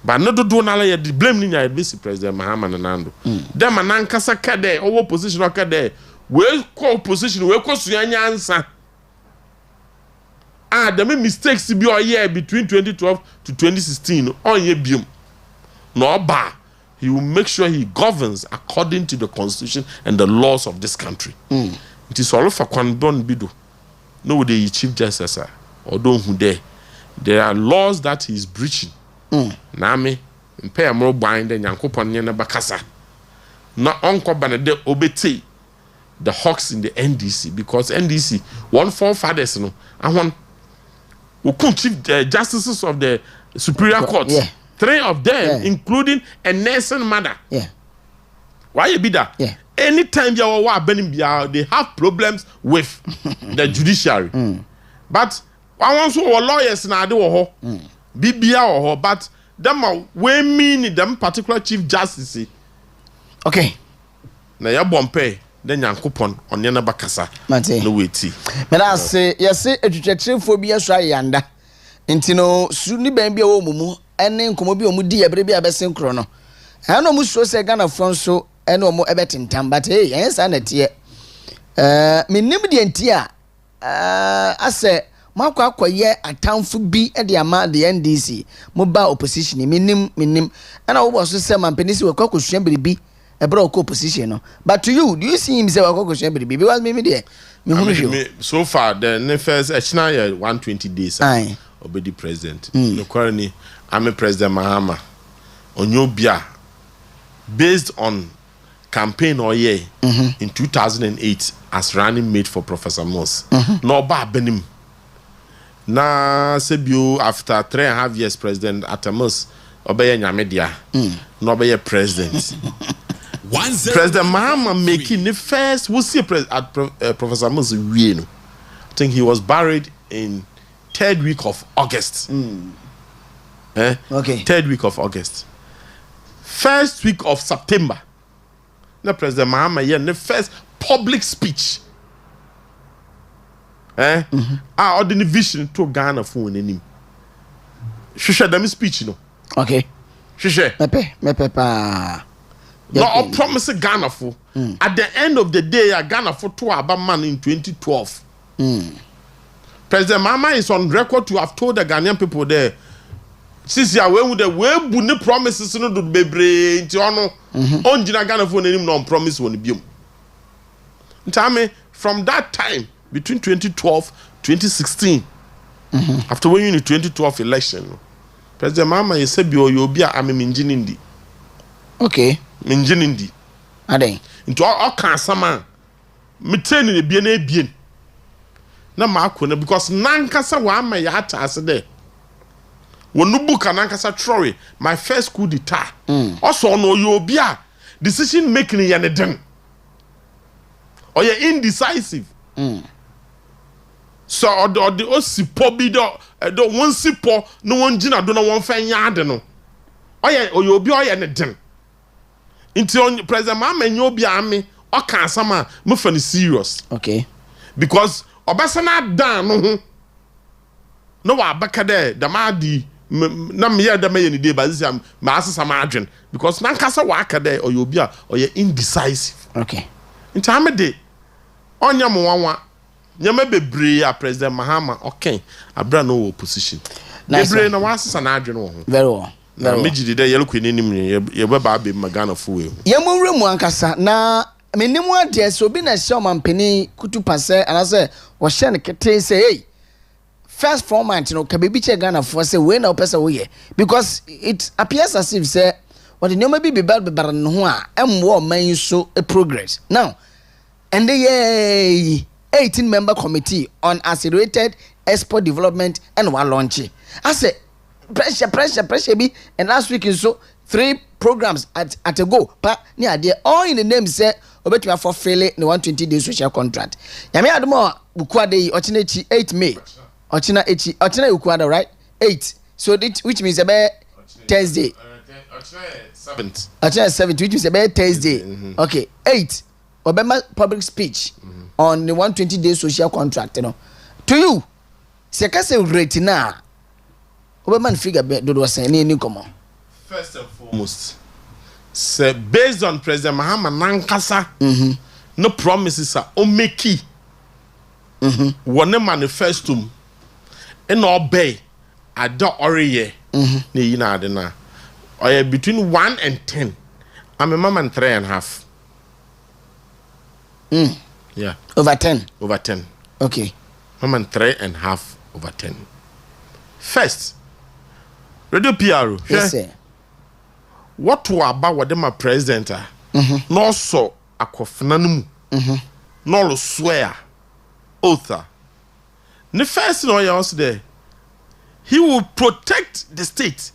F: But no do na la the blame ni Vice President Mahama Nando. Them anankasa kade over position kade. We call position we call suyanya answer. The main mistakes to be a year between 2012 to 2016 on ye bium. No ba. He will make sure he governs according to the constitution and the laws of this country. It is all for Kwanbon Bido. No, the Chief Justice or don't who there are laws that he is breaching. Name, pay a more bind and Yankopon Yana Bakasa. Not Uncle Banade Obete, the hawks in the NDC, because NDC, 1 4 fathers, no, I want who could chief justices of the Superior Court.
A: Yeah. 3 of them, including a Nelson mother. Yeah.
F: Why you be that?
A: Yeah.
F: Anytime you are they have problems with the judiciary. But I want to lawyers now do BBA but them are we mean them particular Chief Justice.
A: Okay.
F: Na ya bompe then Yankopon on yana bakasa. No wait.
A: But I say yes say phobia so yanda. Nti no suni ben bia wo mumu ene nkomo bi omudi ebre bia besen kro no. Ano mu so se Ghana Franso ene omo ebetintam but hey yen sa na tie. Minim de ntia ase makwa akoye atamfo bi e de ama the NDC mo ba opposition minim ana wo bo so se mampenisi we kwakosua biribi ebra ko opposition no. But to you, do you see him say kwakosua biribi because me there me
F: so far the first echina 120 days obedi president no currently I'm a President Mahama Onyobia based on campaign or year in 2008 as running mate for Professor Moss. No ba benim. Na sebio after 3.5 years president Atamos obeye nyamedia. No obeye president. President Mahama making the first we see Professor Moss we no. I think he was buried in 3rd week of August.
A: Okay.
F: 3rd week of August. 1st week of September. The President Mahama here the first public speech. Ordinary vision to Ghana for him. Shusha them speech no.
A: Okay.
F: Shusha.
A: Mepe pa.
F: No promise Ghana for. At the end of the day, Ghana for 2 about man in 2012. President Mahama is on record to have told the Ghanaian people there. Since you are with the way bunny promises no do bebre nti ono onjina Ghana for him no promise won biom. Ntame from that time between 2012 2016 after when in the 2012 election President Mahama is said you be a minjinindi.
A: Okay.
F: Minjinindi.
A: Ade.
F: Into all kan sama me training e bie na ebien. Na makona because nankasa wa ama ya ata ase there. Wonu buka nankasa trowe my first coup d'etat. Also no you be a decision making ya ne den. Or you indecisive. So or the osipo bi do one sipo no one gina do no one fan yade no. Or you obi or ya ne den. Until President Mahama nyo obi ame o kan sama me fa ni serious.
A: Okay.
F: Because obasana dan no wa baka there the madi na me ya da me ni dey bazia ma asesa ma adwen because na nkasa wa aka there or you obi a or you indecisive.
A: Okay.
F: Nti amede onya mo wanwa nyama bebre ya President Mahama okay abra no opposition
A: Nice
F: brain
A: one.
F: na wasa na adwene wo.
A: Very well.
F: Na megidi de yelo kwani nim ye be ba be magana fo we.
A: Ye mo wura mu ankasa na menimu ade so bi na hye omampani kutu pase anase wo hye ne kete say hey first 4 months no ka bebi che Ghana for say we na opese wo ye because it appears as if say what the nyoma bi bebar no ho a emwo man so a progress now and the 18-member committee on accelerated export development and one launch I say pressure be and last week so 3 programs at a go but near there all in the name say obetwa for fail the 120 days social contract yame admo bukwa dey ochinechi 8 May ochina ukuada right 8 so which means about Thursday
F: 7th
A: ochina 7th which means about Thursday okay 8 obema public speech on the 120 days social contract you know to you se ka se rate na obema figure be do say ni komo
F: first and foremost say based on President Mahama Nankasa no promises are o make one manifestum in obey ada oreye na yi na ade na or between 1 and 10 I'm a mama 3.5 yeah
A: over 10 okay
F: mama 3.5 over 10 first radio PRO
A: yes sir
F: what were about what them president no so akofna no mu no swear oath the first thing I was there he will protect the state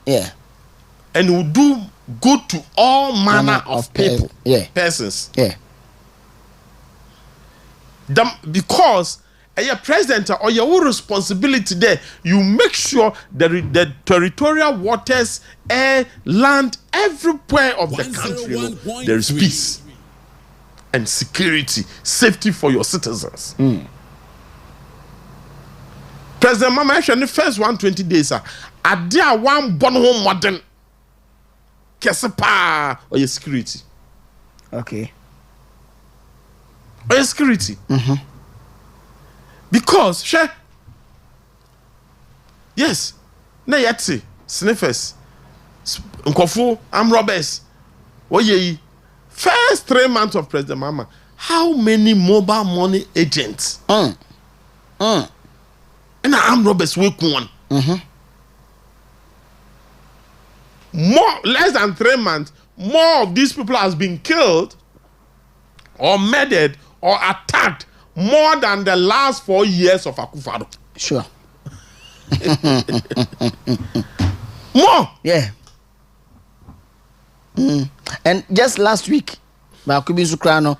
A: yeah
F: and will do good to all manner of people persons because a president or your responsibility there you make sure that the territorial waters air land everywhere of the country you know, there is peace and security safety for your citizens President Mama in the first 120 days are there one born home modern kesepa or your security
A: okay
F: or your security because share yes na yeti sniffers nkofo am robbers oye first 3 months of President Mama how many mobile money agents and armed robbers we one more less than 3 months more of these people has been killed or murdered or attacked more than the last 4 years of Akufo-Addo.
A: Sure.
F: More.
A: Yeah. And just last week, Bakubi Sukrano,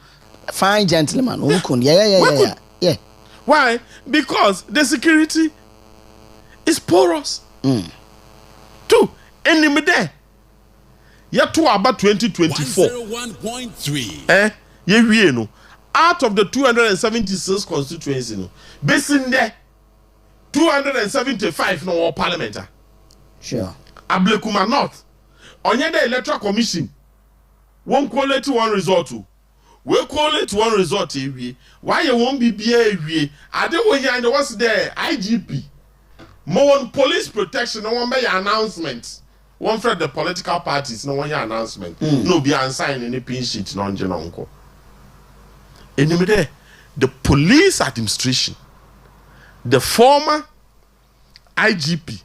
A: fine gentleman, yeah.
F: Why? Because the security is porous. 2, enemy there. You're to about 2024.
B: 101.3.
F: You know. Out of the 276 constituencies, no, based in there, 275 no parliament.
A: Sure.
F: Ablekuma North, on the electoral commission, one quality one result. We call it one result. Why you won't be BA? I don't want you. What's there? IGP, more police protection. No one by your announcement. One for the political parties. No one your announcement. No be unsigned any pin sheet. Non genonko. Anyway, the police administration, the former IGP,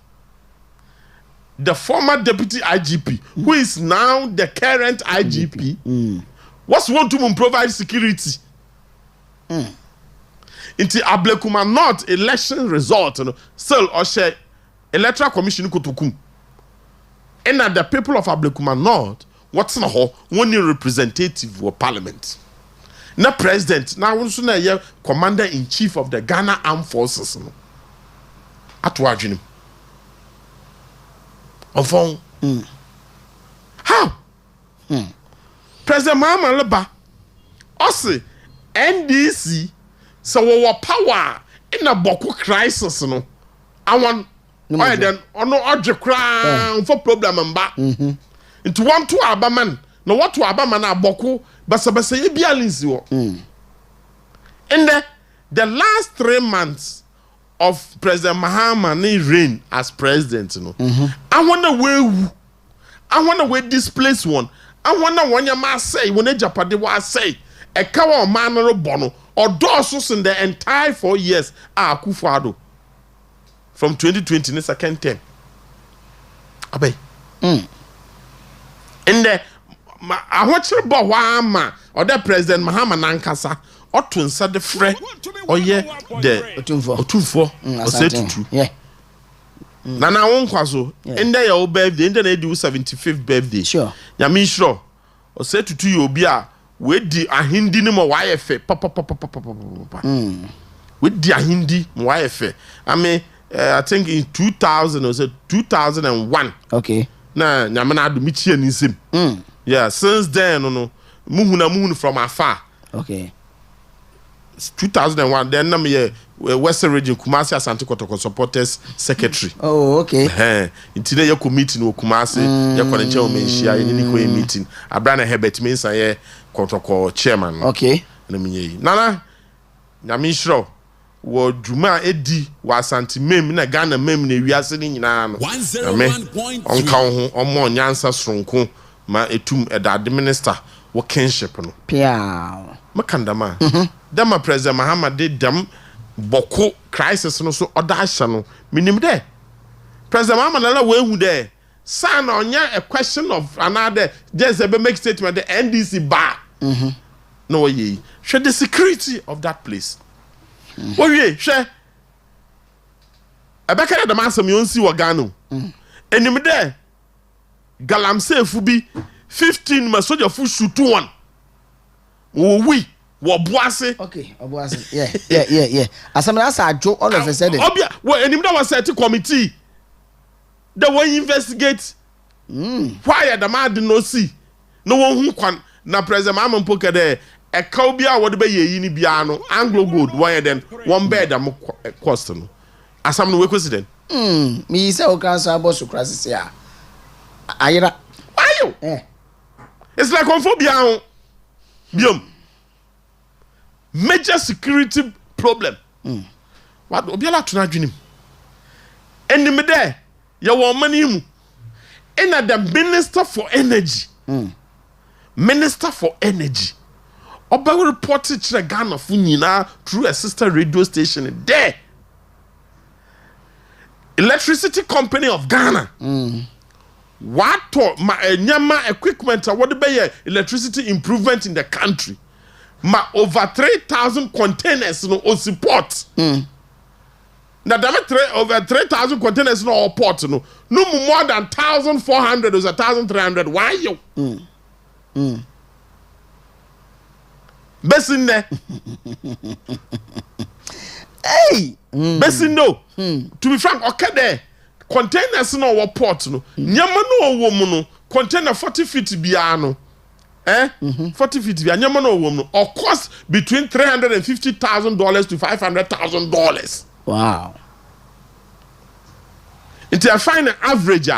F: the former deputy IGP, who is now the current IGP, what's want to provide security? Into Ablekuma North election result, still or share electoral commission kutukum. And that the people of Ablekuma North, what's na ho one representative of parliament. Na president na wonso na ye commander in chief of the Ghana Armed Forces no atwa adwenem onfon how President Mahama Leba ose NDC so wo power in a boku crisis no awon oy den ono odwekra for problem mba into one to abaman no what to abaman aboku basa ye bialinsi wo ende the last 3 months of President Mahama's reign as president, you know, I wonder where displace one. I wonder when your man say, when a Japade was say, a cow man or bono, or doors in the entire 4 years, Kufado. From 2020, the second term. Abe. In the I watch about Wama or the President Mahama Nankasa or to inside the fre or yeah the Otunfo or say to
A: yeah.
F: Nana won kwaso in the your birthday in the do 75th birthday.
A: Sure.
F: Yami sure or say to you obia we di ahindi no mo YF papa. We di ahindi mo YF. I mean I think in 2000 or 2001.
A: Okay.
F: Na nyamana do michie nisim. Yeah, since then, no, muhuna from afar.
A: Okay.
F: 2001, then I'm here, Western Region, Kumasi, Asante Kotoko supporters secretary.
A: Oh, okay.
F: Today, you meeting with Kumasi, you can tell me, you meeting. Abrana Herbert means I hear Kotoko chairman.
A: Okay.
F: Nana, Yamishro, what Juma Edi was anti mem in a Ghana mem, we are sitting in an
B: 101.3
F: on count on more Yansa Stronko. Ma etum eda minister wo kinship no
A: pia
F: makandama dama president Mahama de dam boko crisis no so oda ahya no minim de president Mahama na we hu de san onya a question of another just a make statement the NDC bar no ye share the security of that place wo ye share abeka de masam yonsi wo Ghana enim de Galamsey fubi 15 masoja fu shoot one. We boase.
A: Okay, boase. Yeah. As I joke all of a sudden.
F: Obia, well, any that was set committee. They will investigate. Why the man did not see? No one who can na President Oman Mpuntuo there. A cowbia would be ye in Biano, Anglo good. Why then one bed am cost no. As I'm no question.
A: Me say o can say boss crisis here. Ayira.
F: Why you? It's like homophobia. Biom. Major security problem. What obiala tuna dwinim. Enim there. Ya wo mani mu. Ena the Minister for Energy. Minister for Energy. Oba reported to Ghana fu nyina through a sister radio station there. Electricity Company of Ghana. What nyama equipment what be electricity improvement in the country. Ma over 3,000 containers no on support. Now over 3,000 containers no on port no more than 1,400 or 1,300. Why you? Besin ne.
A: Hey.
F: Besin no. To be frank, okay there. Containers no wa port no nyama no wo mu no container 40 feet bia no 40 feet bia nyama no wo mu no of cost between $350,000 to $500,000.
A: Wow.
F: It's a fine average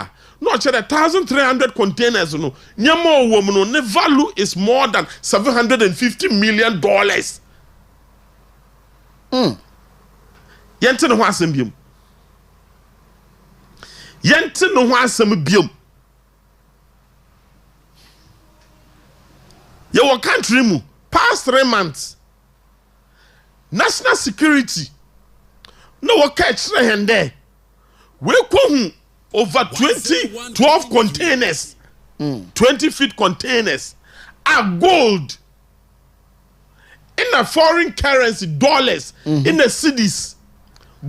F: no chere 1,300 containers no nyama wo mu no the value is more than $750 million. Yente no ho asem biom yente no ho asem biom your country mu past 3 months national security no what catch hende we ko over 12 containers 20 feet containers are gold in a foreign currency dollars in the cities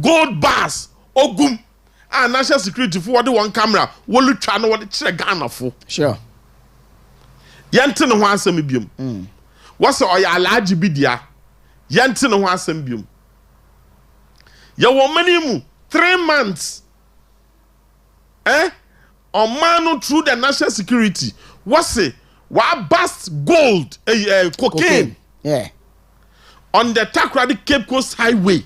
F: gold bars ogum and national security for what one camera will try no what the Ghana for
A: sure
F: yente no ho asem biom what's oya alaji bidia yente no ho asem biom ya wo mani mu 3 months Oman through the national security what's it wa bust gold cocaine
A: yeah
F: on the Takoradi Cape Coast Highway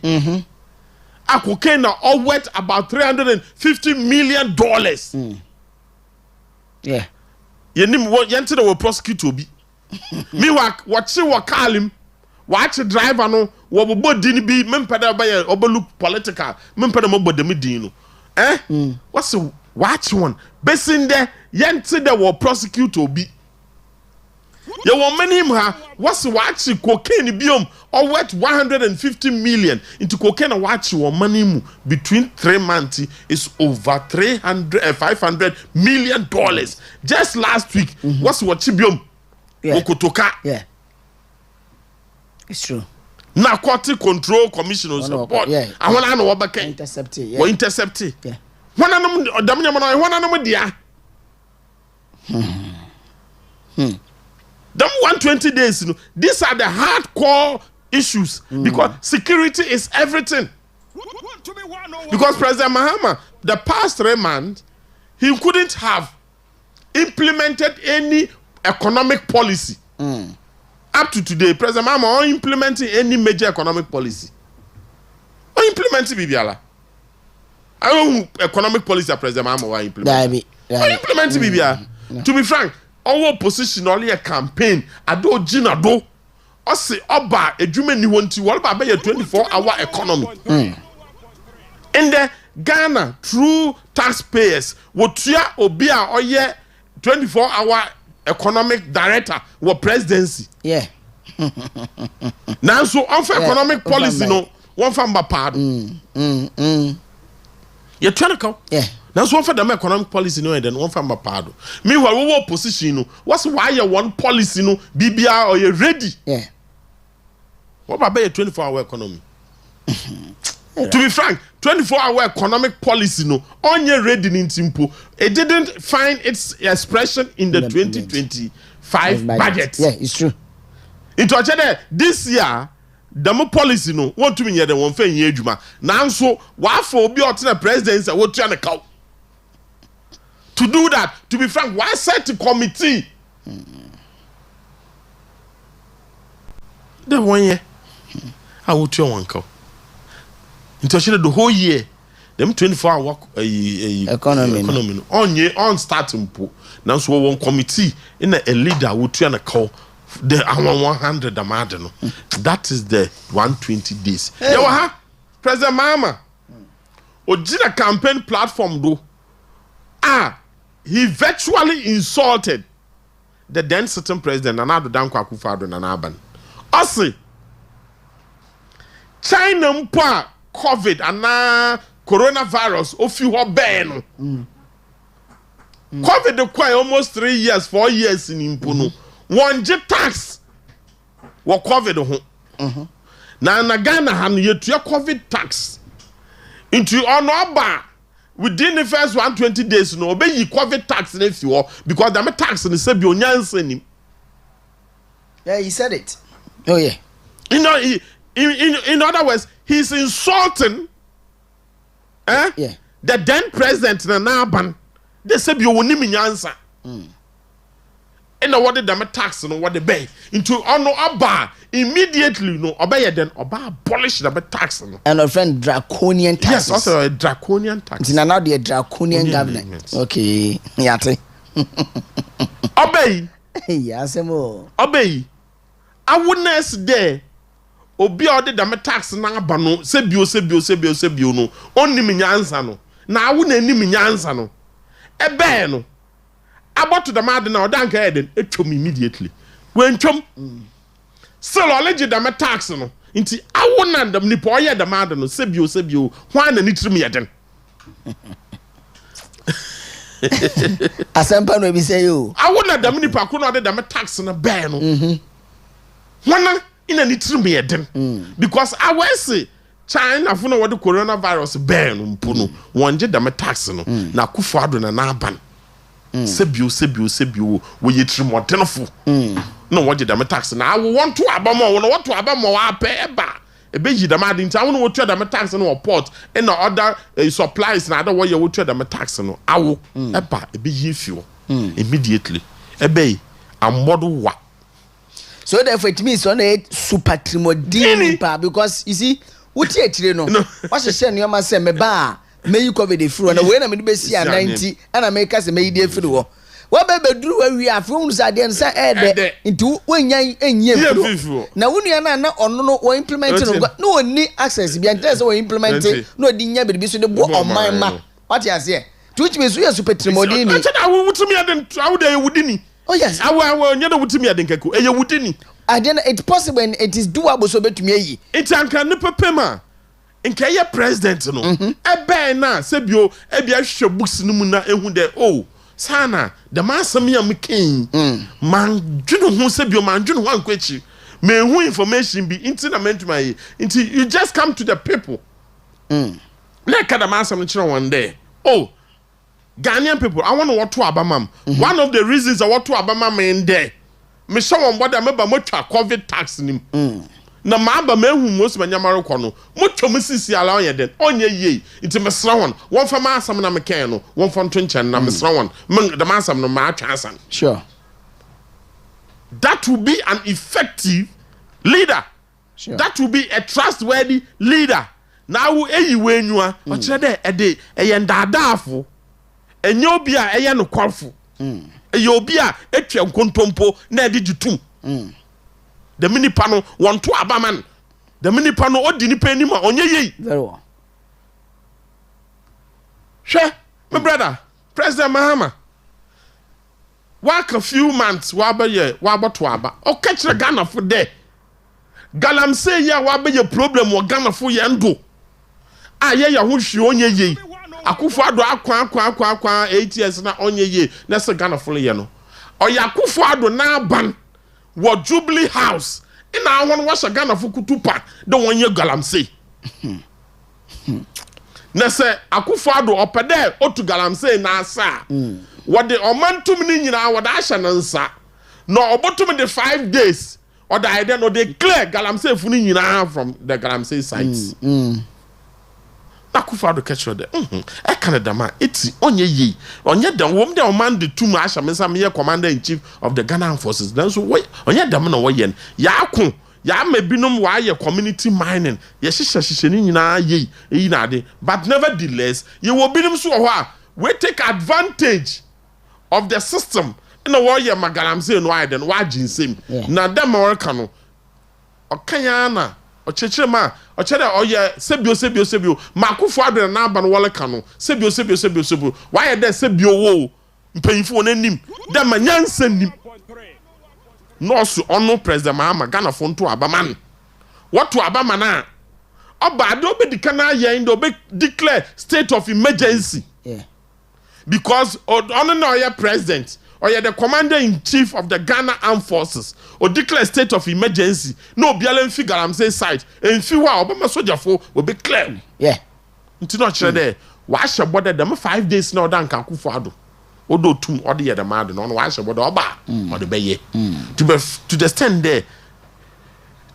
F: a cocaine all worth about $350 million.
A: Yeah.
F: You need what yente will prosecute obi. Me watch you call him. Watch the driver no wo bo din bi mempada ba ye obelu political mempada mo bodem din no what's watch one besin there yente there will prosecute obi you want many him ha what's watch cocaine biom or worth 150 million into cocaine and watch one money between 3 months is over 500 million dollars just last week what's what biom okotoka
A: it's true
F: narcotic control commission support I want to know what back
A: intercept
F: yeah one of them dia them 120 days, you know, these are the hardcore issues because security is everything. Because President Mahama, the past 3 months, he couldn't have implemented any economic policy. Up to today, President Mahama not implementing any major economic policy. Not implementing Bibiala. I don't economic policy President Mahama was implementing. Not implementing Bibiala. To be frank, our position only a campaign. Ado Gina do. Ose oba edwuma ni wonti wol ba be 24-hour economy. In the Ghana through taxpayers wotua obi a oye 24-hour economic director or presidency.
A: Yeah.
F: Now so on for economic policy no one from Bapad. You're trying to come?
A: Yeah.
F: Now so for the economic policy no and then one from Bapad. Meanwhile we were position no what's why you one policy no BBR or you ready?
A: Yeah.
F: What about your 24-hour economy? To be frank, 24-hour economic policy no on your ready in simple. It didn't find its expression in the 2025 budget.
A: Yeah, it's true.
F: It was this year the policy no want to mean the one thing ye juma. Now so what for be the presidency what to the cow. To do that, to be frank, why set a committee? The 1 year. I will tell one cow. Into the whole year, them 24-hour economy on starting po. Now so one committee in a leader would turn a call the 100 no. That is the 120 days. Hey. President Mahama. Ojina campaign platform do. He virtually insulted the then sitting president Nana Dankwa Akufo-Addo Nanaban. Ose China mpa COVID and coronavirus ofi ho ben no. COVID the quite almost 3 years, 4 years in Impuno. One jet tax wa COVID ho. Na Ghana han yetua COVID tax. Into onoba within the first 120 days no obey COVID tax na fi ho because the tax ni say bi onyansa nim.
A: Yeah, he said it. Oh yeah.
F: You know in other words, he's insulting the then president Nanaban. They said you will name answer. And what did them tax no what they pay into no aba immediately no obey then oba abolish the tax no.
A: And a friend draconian tax.
F: Yes, also a draconian tax.
A: It's now the draconian government. Okay, yate.
F: Obey.
A: Yes, more.
F: Obey. I witness there. Obi a ode da tax na aba no sebio no onni minyansa no na awu na ani minyansa no ebe no about the mad na odanka eden etwom immediately when twom still allege da tax no nti awu na ndam nipa oye da mad no sebio hwan na nitrim yeden
A: asempa no bi say you
F: awu na dam nipa ko na ode da tax na be no hwan in a little eden because I will say China for no what the coronavirus burn mpuno one je dem tax no na Akufo-Addo na Naban sebio we yitrim motenfo no what je dem tax na I want to abamo no what to abamo wa pe eba ebe yi dem adin I want to dem tax no port and other supplies na other way you to dem tax no awo eba ebe yi fuel immediately ebe amodo wa.
A: So therefore it means on a super trimodini because you see what you know what's the shame you say me ba may you cover the fruit and when I'm in the 90 and I make us a may day for wabɛbɛduru wawie afei sa adeɛ no sɛ ɛɛdɛ nti wonya ɛnyɛ na wo nua no na ɔno no wɔ implement no na ɔnni access bia nkyerɛ sɛ wɔ implement na ɔde nya biribi so de bɔ ɔman ma wate aseɛ nti wotumi so yɛ supetrimɔden ni
F: ɛkyɛ na wotumi ade awode yɛ wudini
A: oh yes
F: awo nyɛ na wotumi ade nkako ɛyɛ wudini
A: adeɛ no it's possible and it is doable so betumi ayi
F: nti anka ne pepema nka yɛ president no ɛbɛn na sɛbio ɛbia hwehwɛ books no mu na ehu dɛ oh sana the masam ya mkin man dwene ho sɛbio man dwene ho ankwachi me hu information bi nti na mentuma yi nti you just come to the people na kada masam no kyerɛ one day oh Ghanaian people I want to what to abamam one of the reasons I want to abamam in there me show on board meba motwa covid tax nim na maaba mehu most manyamaro kɔ no motwa musisi ala onye den onye ye nti mesra won won fa ma asam na meken no won fa nto nkyɛn na mesra won the masam no ma atwa asan
A: sure
F: that will be an effective leader sure that will be a trustworthy leader na wo eyi wenua o kyerɛ dɛ ɛde ɛyɛ ndadaafo enye obi a ɛyɛ no kwafo ɛyɛ obi a etwa nkontompo na ɛde gitum the minipa no want to abaman the minipa no odi nipa anim a onye yei
A: very well
F: hwɛ my brother President Mahama work a few months waboto aba o kachire Ghana for there galamsey ya wabe problem wo Ghana for ye ndo aye ya ho hwe onye yei akufo ado akwa 8 years na onye yei na se Ghana for ye no oya akufo ado na ban wo Jubilee House ina ahon wa Ghana for kutupa de wonye galamsey na se akufo ado opede otu galamsey na asa wode omantum ni nyina wode ahya nansa no obotum the 5 days or the idea no they clear galamsey fu ni nyina from the galamsey sites akufo ado catch the e Canada ma eti onye yi onye dem wom de oman de tum ahya mensa me commander in chief of the Ghana forces then so onye dem na wo ye ya ako ya ma binom wa ye community mining ye hyehyɛ ni nyina yi na ade but nevertheless ye wo binom so ho a we take advantage of the system na wo ye magalamsey no aiden wa ginsem na dem America no okanya na ochechire ma ochere oye sebio makufo adre na aba no wole ka no sebio wa ye de sebio wo mpanyifo nanim dem nyansa nim no so ono President Mahama Ghana fo nto abaman what to abaman na oba do be dikana ye ndo be declare state of emergency because ono no ye president or you're the commander in chief of the Ghana Armed Forces or declare state of emergency no bialen figure I'm say side and fi wa obama soldier for will be clear nti no chere there wa hye border dem 5 days na odan kan Akufo Addo odo tum ode ye dem ade no wa hye border oba ode be ye to the stand there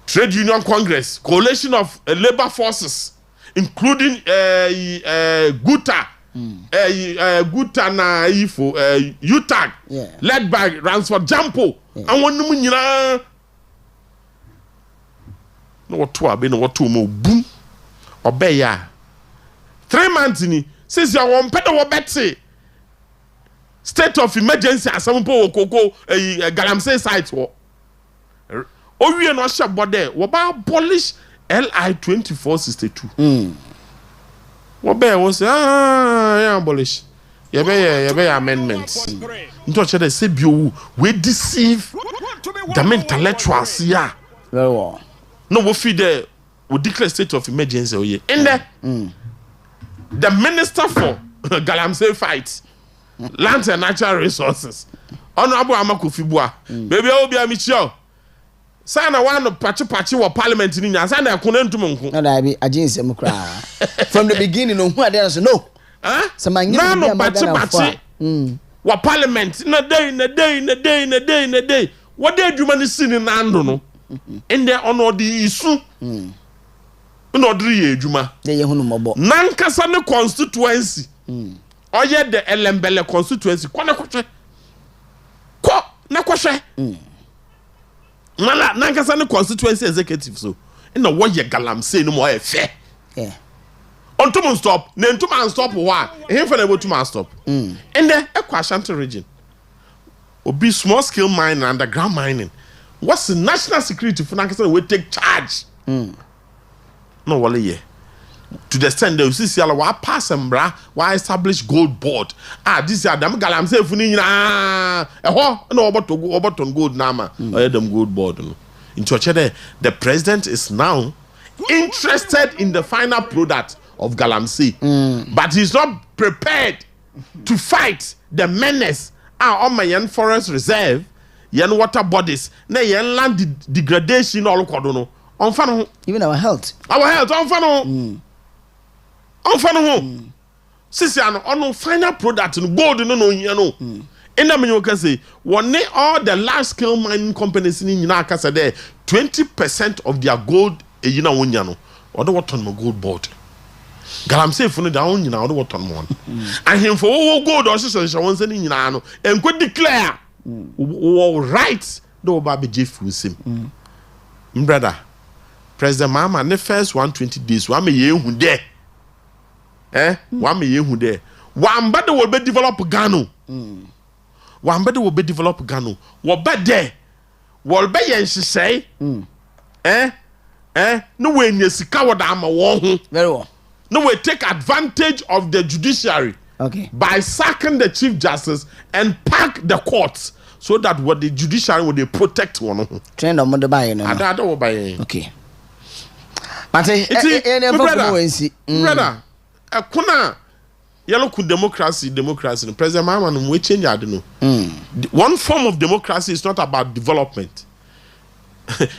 F: trade union congress coalition of labor forces including Guta Guta na ifo UTAG led by Ransford Jampo and one num nyina no what to abi no what to mo boom obey ya 3 months ni since you won pedo wo beti state of emergency asampo okoko galamsey site wo owie no hye bode wo ba abolish LI 2462 Wobey was abolish. Yebe amendments. Nto chere say bio we deceive the intellectuals ya.
A: Very well.
F: No we feed there we declare state of emergency oye. In there the minister for galamsey fight land and natural resources. Honorable Amakofi Bua. Baby obi amichio. Sana one patch wa parliament ni nya sana akona ntum nko
A: na da bi agency mu kra from the beginning no who are so no so man
F: na no patch wa parliament na day what dey adwuma ni sini na ando no in there on the isu no dri ye adwuma
A: dey ye hunu mobo
F: nankasa ne constituency oye the Elembele constituency ko na kwhwe Mala nankasa ne constituency executive so na wo ye galamsey no mo e fe onto stop na ntum an stop wa e hemfa na botum an stop in the Akwa Ashanti region obi small scale mining, underground mining. What's the national security for Nankasa will take charge? No, wale ye. To the extent that you see, why pass and bra, why establish gold board? This is Adam Galam say funi na. No about on gold nama. Them gold board. In church the president is now interested in the final product of Galamsey, but he's not prepared to fight the menace on my yen forest reserve, yen water bodies, na yen land degradation all kodono. On fan
A: even our health
F: on fan sisi on final product no gold no yen no. In the menu can say one all the large scale mining companies in Yina Casa there 20% of their gold Yina Wunyano or the what on my gold board. Galamsey for the down you know what on one. And him for all gold or so once in Yinano and could declare all rights no baby Jeff with him. Brother, President Mama, the first 120 days, 1 million who there. 1 million who there. One better will be developed Gano. One better will be developed Gano. What bad there? What be and she say? No way near Sikawadama.
A: Very well.
F: No way take advantage of the judiciary.
A: Okay. By
F: sacking the Chief Justice and pack the courts so that what the judiciary will they protect one.
A: Trend on the buy, no.
F: I don't buy.
A: Okay. But
F: brother, kuna yellow could democracy. President Mama, we change. I don't know. One form of democracy is not about development.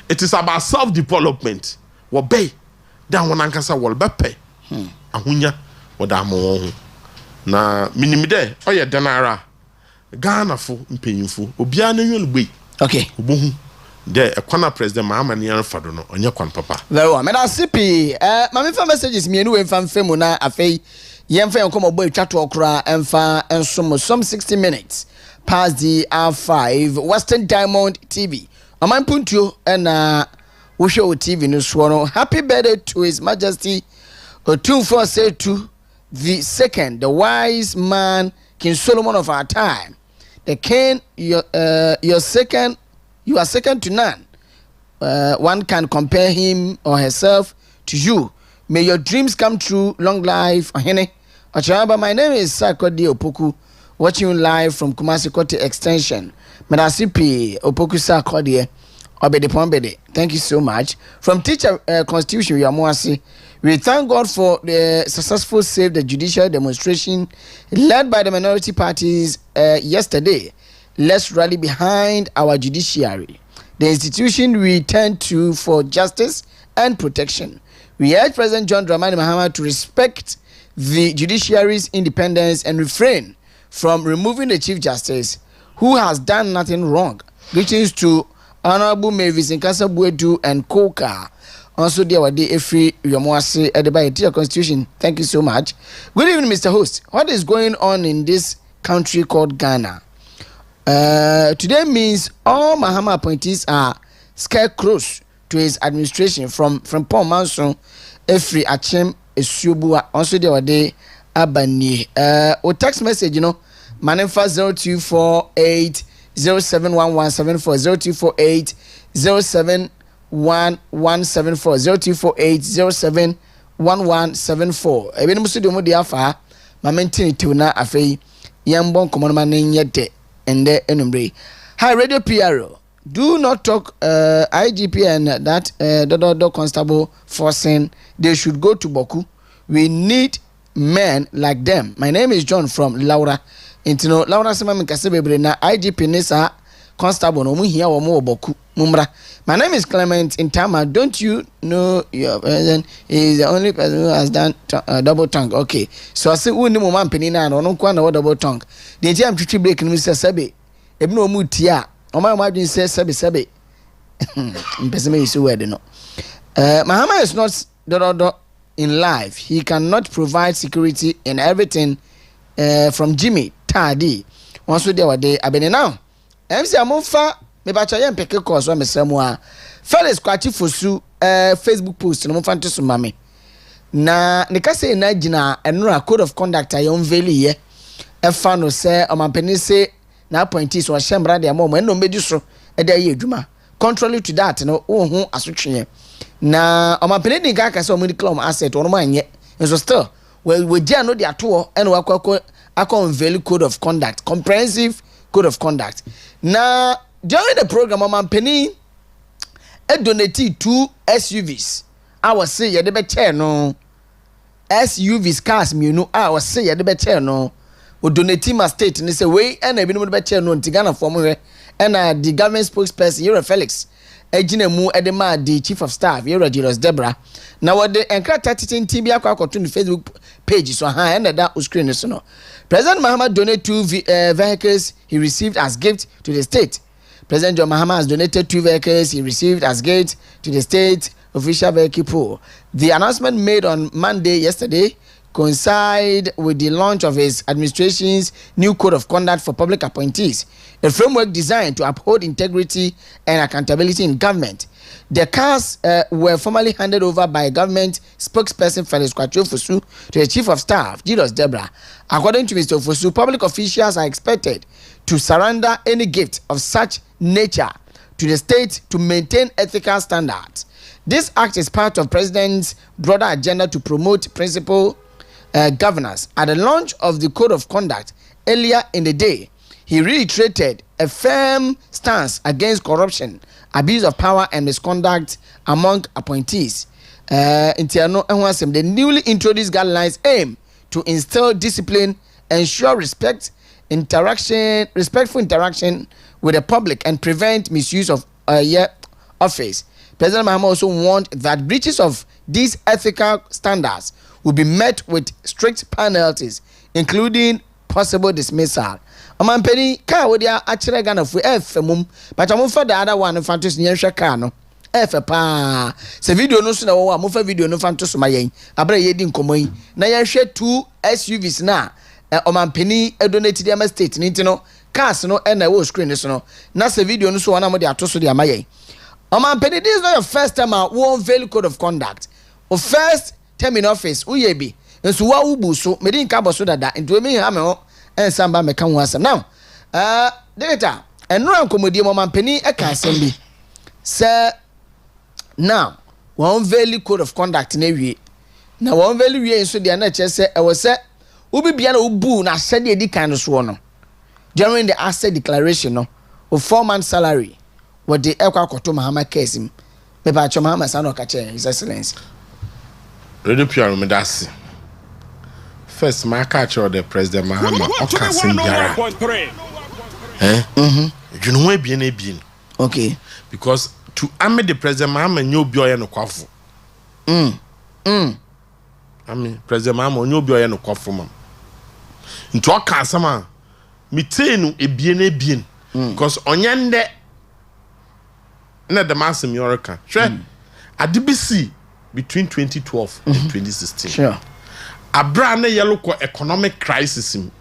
F: It is about self-development. What bay? Down one ankasa wall bepe. Ahunya wadamu. Na minimide oye denara. Ghana fo mpanyimfo. Obia na yun gbe.
A: Okay.
F: Obohu. The Ekwana President Mahama ni anfado no onye kwan papa.
A: Very well. Me da sipi mama fa messages me enu we fa mfemu na afei yemfa yankomo boy twa to okra emfa ensom some 60 minutes past the R5 Western Diamond TV. Oman Mpuntuo and we show TV no so no. Happy birthday to His Majesty Otumfuo the second, the wise man, King Solomon of our time. The king, you are second to none. One can compare him or herself to you. May your dreams come true. Long life, Ohene. Okyeremaba, my name is Takoradi Opoku, watching you live from Kumasi Kote Extension. Medasipi Opoku Takoradi Obede Pombede. Thank you so much. From Teacher Constitution, we are Moasi. We thank God for the successful Save the Judicial demonstration led by the minority parties yesterday. Let's rally behind our judiciary, the institution we turn to for justice and protection. We urge President John Dramani Mahama to respect the judiciary's independence and refrain from removing the Chief Justice, who has done nothing wrong. Greetings to Honorable Mavis Nkasa Buedu and Koka. Also, dear Wadi Efri Yomoase Edeba Teacher Constitution. Thank you so much. Good evening, Mr. Host. What is going on in this country called Ghana? Today means all Mahama appointees are scarecrows to his administration from Paul Manson, Efri Achem Esuobua. Also, dear Wadi Abani. O text message, you know, Manefa 0248 071174 0248 071174 0248 071174. Ebe ni musu de mo de afa ma maintain tuna afei yambon komonoma nyete ende enumbre. Hi Radio PRO, do not talk IGP and that Dodo constable forcing they should go to Boku. We need men like them. My name is John from Laura. Intino Laura sema mkasebe na IGP nisa constable no mu hia wo mo Boku mumra. My name is Clement in Tama. Don't you know your president is the only person who has done double tongue? Okay. So I say who ni mo man penina no no kwa na double tongue. The jam twitwi break no say sebe. Ebi no mu tia. O ma ma say sebe. Mpese me isu word no. Mahama is not Dodo in life. He cannot provide security in everything from Jimmy Tadi. Once we there abene now. MC Amonfa me ba chaye mpeke course wa mesramu a Felix kwachi fosu Facebook post no mfa nteso mame na ne kase na gina enura code of conduct ayon veli ye efa no se omampeni se na appointees or shembra de mom no medi so e dey adwuma contrary to that no wo asotwe na omampene din ka se omuni claim asset ono anye so still we dia no de ato e no akọ unveil code of conduct, comprehensive code of conduct. Now during the program omampene e donate 2 SUVs. I was say ye de be chair no SUVs cars mienu I was say ye de be chair no o donate my state ni say we e na bi no be chair no ntigana form we e na the government spokesperson Yero Felix ejinemu edema the chief of staff Yero Julius Debra na what the enkrata titin tibia kwa to the Facebook page so ha and that screen so no President Mahama donated 2 vehicles he received as gift to the state. President John Mahama has donated 2 vehicles he received as gift to the state official vehicle pool. The announcement made on Monday yesterday coincide with the launch of his administration's new code of conduct for public appointees, a framework designed to uphold integrity and accountability in government. The cars were formally handed over by government spokesperson Felix Fosu to the chief of staff Julius Debra. According to Mr. Fosu, public officials are expected to surrender any gift of such nature to the state to maintain ethical standards. This act is part of President's broader agenda to promote principled governance. At the launch of the code of conduct earlier in the day, he reiterated a firm stance against corruption, abuse of power, and misconduct among appointees. The newly introduced guidelines aim to instill discipline, ensure respectful interaction with the public, and prevent misuse of office. President Mahama also warned that breaches of these ethical standards will be met with strict penalties, including possible dismissal. Omampeni ka wodia achire Ghana fu efemum but amfa the other one fantos nyenhwe ka no efe pa se video no so na wo amfa video no fantos mayen abra yedi nkomoyi na yenhwe 2 SUVs na omampeni donate the state ni ntino cars no na wo screen so no na se video no so wana mo de atoso de amayen. Omampeni, this is not your first time I won't veil code of conduct. Or first term in office, uyebi. And so what ubu so me didn't cabo so that into me hammer and samba me can once now. Data and no comedy Omampeni a can sir. Now one veil code of conduct in every now one value so the NHS say I was said ubi biana ubu na said the kind of swan during the asset declaration of 4 months salary. What the Ekwa Koto Mahama case him. Papa Chomahama Sano Kache, His Excellency.
F: Radio PR Medasi. First, my catcher the President Mahama Okasim Gara. You know where bien a bien.
A: Okay.
F: Because to ame the President Mahama new boy no kwafu. I mean, President Mahama new boy no kwafu mam. Into a kasama. Mitenu e bien. Because onyande na the massam yoraka sure adibisi between 2012 and 2016
A: sure
F: abra na yellow economic crisis and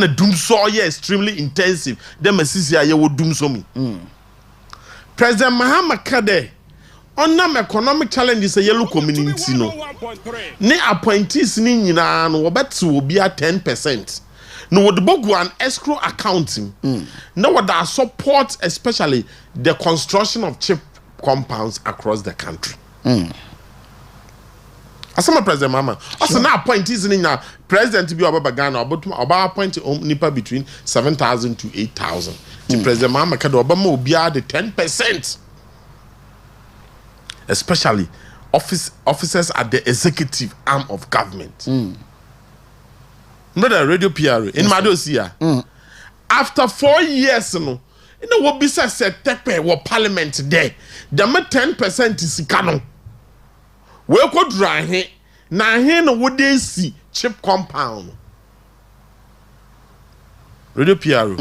F: the doom so extremely intensive them asisi aye wo doom so me President Mahama Kade on nam economic challenges a yellow community no ne appointees ni nyina no obetu obi a 10%. No, what the book one escrow accounting. No, what that support, especially the construction of cheap compounds across the country. As some President Mama, also now appointees in now President to be about Ghana, about appointing nipa between 7,000 to 8,000. The President Mama can Obama will be at the 10%, especially officers at the executive arm of government. Brother Radio PR in Madosia. After 4 years, no, you know what besides said tepe what parliament there. The 10% is canon. We could dry here. Now here no what they see cheap compound. Radio PR.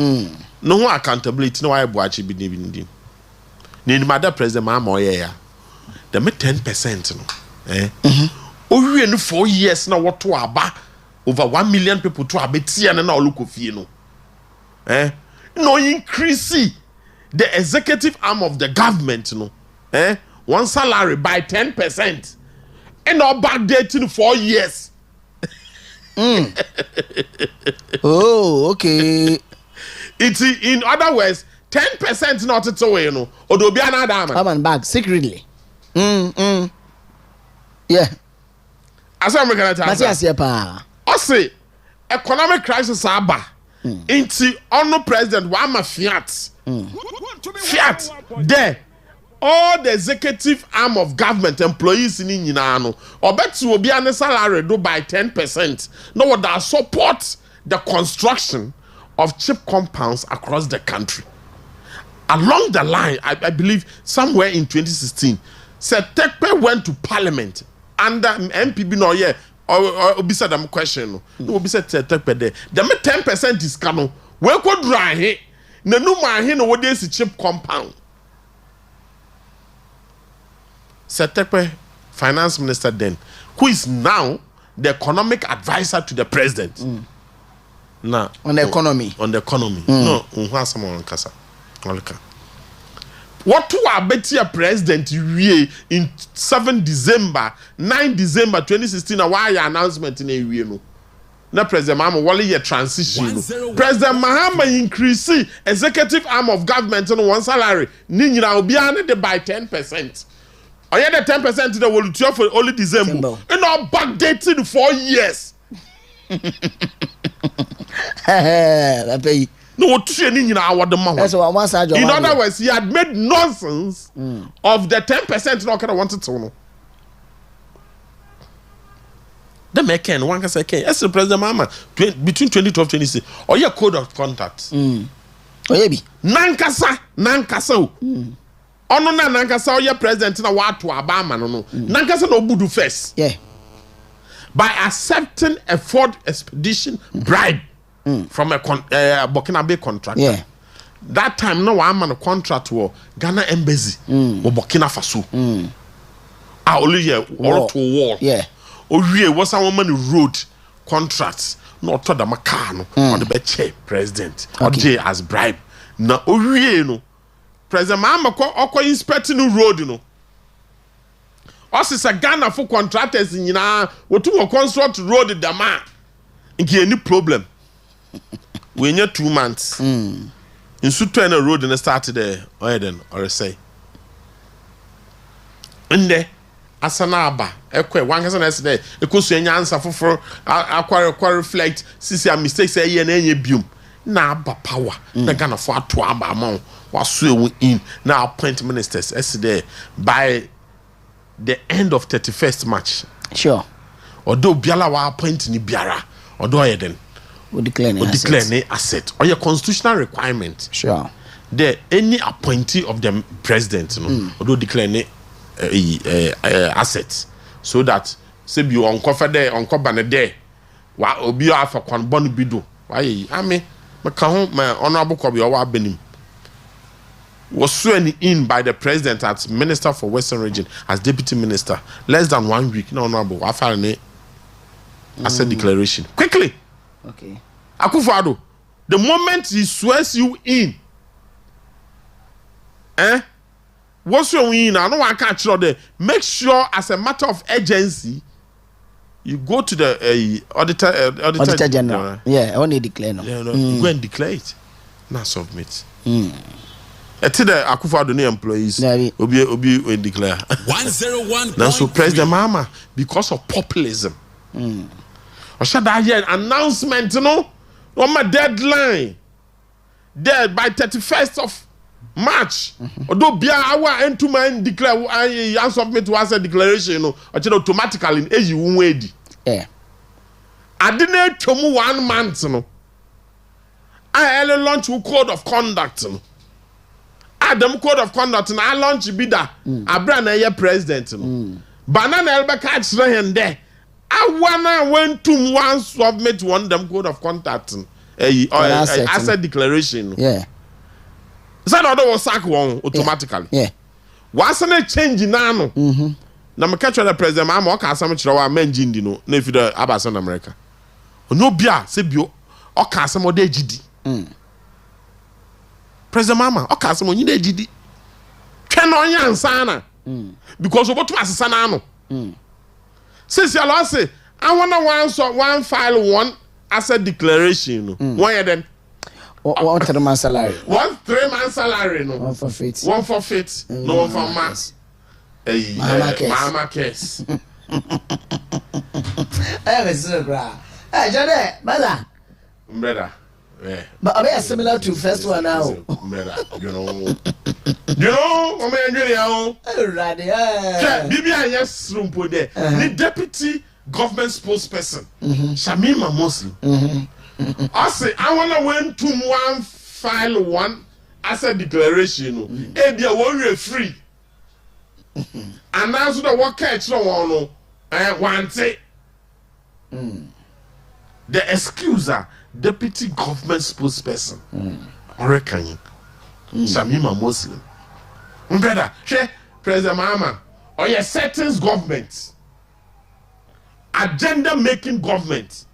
F: No accountability. No I watch it be needing. Need mother president mama yeah. The 10% no. Oh we 4 years now what to aba. Over 1 million people to abeti and now look of you know. No increase the executive arm of the government, no. One salary by 10%. And now backdating 4 years.
A: Oh, okay.
F: It's in other words 10% not to way no odo bia na da
A: come and back secretly. Yeah.
F: Asa me kana ta.
A: Masiase pa.
F: O say economic crisis aba. Inti ono president wa ma fiat. Fiat there. All the executive arm of government employees in nyina no obetu obi an salary do by 10%. No what that support the construction of cheap compounds across the country. Along the line, I believe somewhere in 2016, Setekpe went to parliament under MPB no yeah or obisa them question no obisa Setekpe there. The 10% is kano. We could dry he na no man he no what is cheap compound. Setekpe, finance minister then, who is now the economic advisor to the president. Now
A: on the economy.
F: On the economy. No, someone kasa. What to a better president in 7 December, 9 December 2016 a why announcement in a year no. Na President Mahama wale ye transition. President Mahama increase executive arm of government on one salary. Ni nyina obi an de by 10%. Oye the 10% the will to for only December. And now backdated 4 years. No training in our demand. In other words, he had made nonsense of the 10% not kind of wanted to know. The mechanic one can say, okay, yes, President Mahama, between 2012 and 2016, or your code of conduct. Nankasa. Ono na nankasa or your president na what to Obama no. Nankasa no budu first.
A: Yeah.
F: By accepting a Ford expedition bribe from a Burkina Faso contractor.
A: Yeah.
F: That time no one man contract war Ghana embassy or Burkina Faso. Only here all to war.
A: Yeah.
F: Owie was a woman road contracts not to the Macano or the Beche president or J as bribe. Na Owie no President Mahama ko inspecting the road no. Us is a Ghana for contractors in we construct road dama. Inki any problem. We need 2 months. In Sutu and road and started there or say. And there Asanaba, ekwe one person yesterday. Ekusu enya answer for acquire reflect. Sisi a mistake say ye na enye biom. Na aba power. Na Ghana for ato aba amount. Was in now appoint ministers yesterday by the end of 31st March.
A: Sure.
F: Although Biala wa appoint ni biara, although I then
A: would declare
F: an asset or your constitutional requirement.
A: Sure.
F: There any appointee of the president, although declare assets, so that say you uncover there, uncover there, wa obi afa kwan bonu bido. Why? I mean, my honorable Kobi or Benin. Was sworn in by the president as Minister for Western Region as Deputy Minister. Less than 1 week. No, honorable. I filed a declaration. Quickly.
A: Okay.
F: Akufo-Addo, the moment he swears you in, what's your in? I know I can't show there. Make sure, as a matter of urgency, you go to the Auditor
A: General. Yeah, I want to declare now.
F: Yeah, no, go and declare it. Now submit. Eti the Akufo-Addo employees obi we declare
B: 101.
F: Now so President Mahama because of populism. Osha that year announcement on my deadline. There by 31st of March. Although bia our end to man declare I submit to us a declaration automatically eji unwedi.
A: Yeah.
F: I didn't tomu 1 month I early launch code of conduct Adam code of conduct and I launch bida abra na ye president banana elbe catch hen there I wanna went to one submit one them code of conduct asset declaration
A: yeah
F: said other was sack one automatically
A: yeah
F: once na change na no na me catch the president Mahama ka asam kire wa manji ndi no na fi the abasa na America ono bia se bio o ka asam o de gidi President Mahama, okay, some you need GD. Can on yan sana because of what was sanano. Since you all say, I want one file one asset declaration. Why then?
A: One 3 month salary.
F: 1 3-month salary no.
A: One forfeit.
F: One forfeit. No one for mass. Mama case.
A: Mr. Bra. Jade, mother.
F: Brother.
A: But are they similar to first one now?
F: Brother, you know, I'm a Bibia, yes, room put there. The deputy government spokesperson, Shamima Muslim. I say, I want to went to one file one as a declaration. And they were free. And that's the work catch no one. I want it. The excuser, deputy government spokesperson. Orekan. Shamima Muslim. Brother, President Mahama, or your settings government. Agenda making government.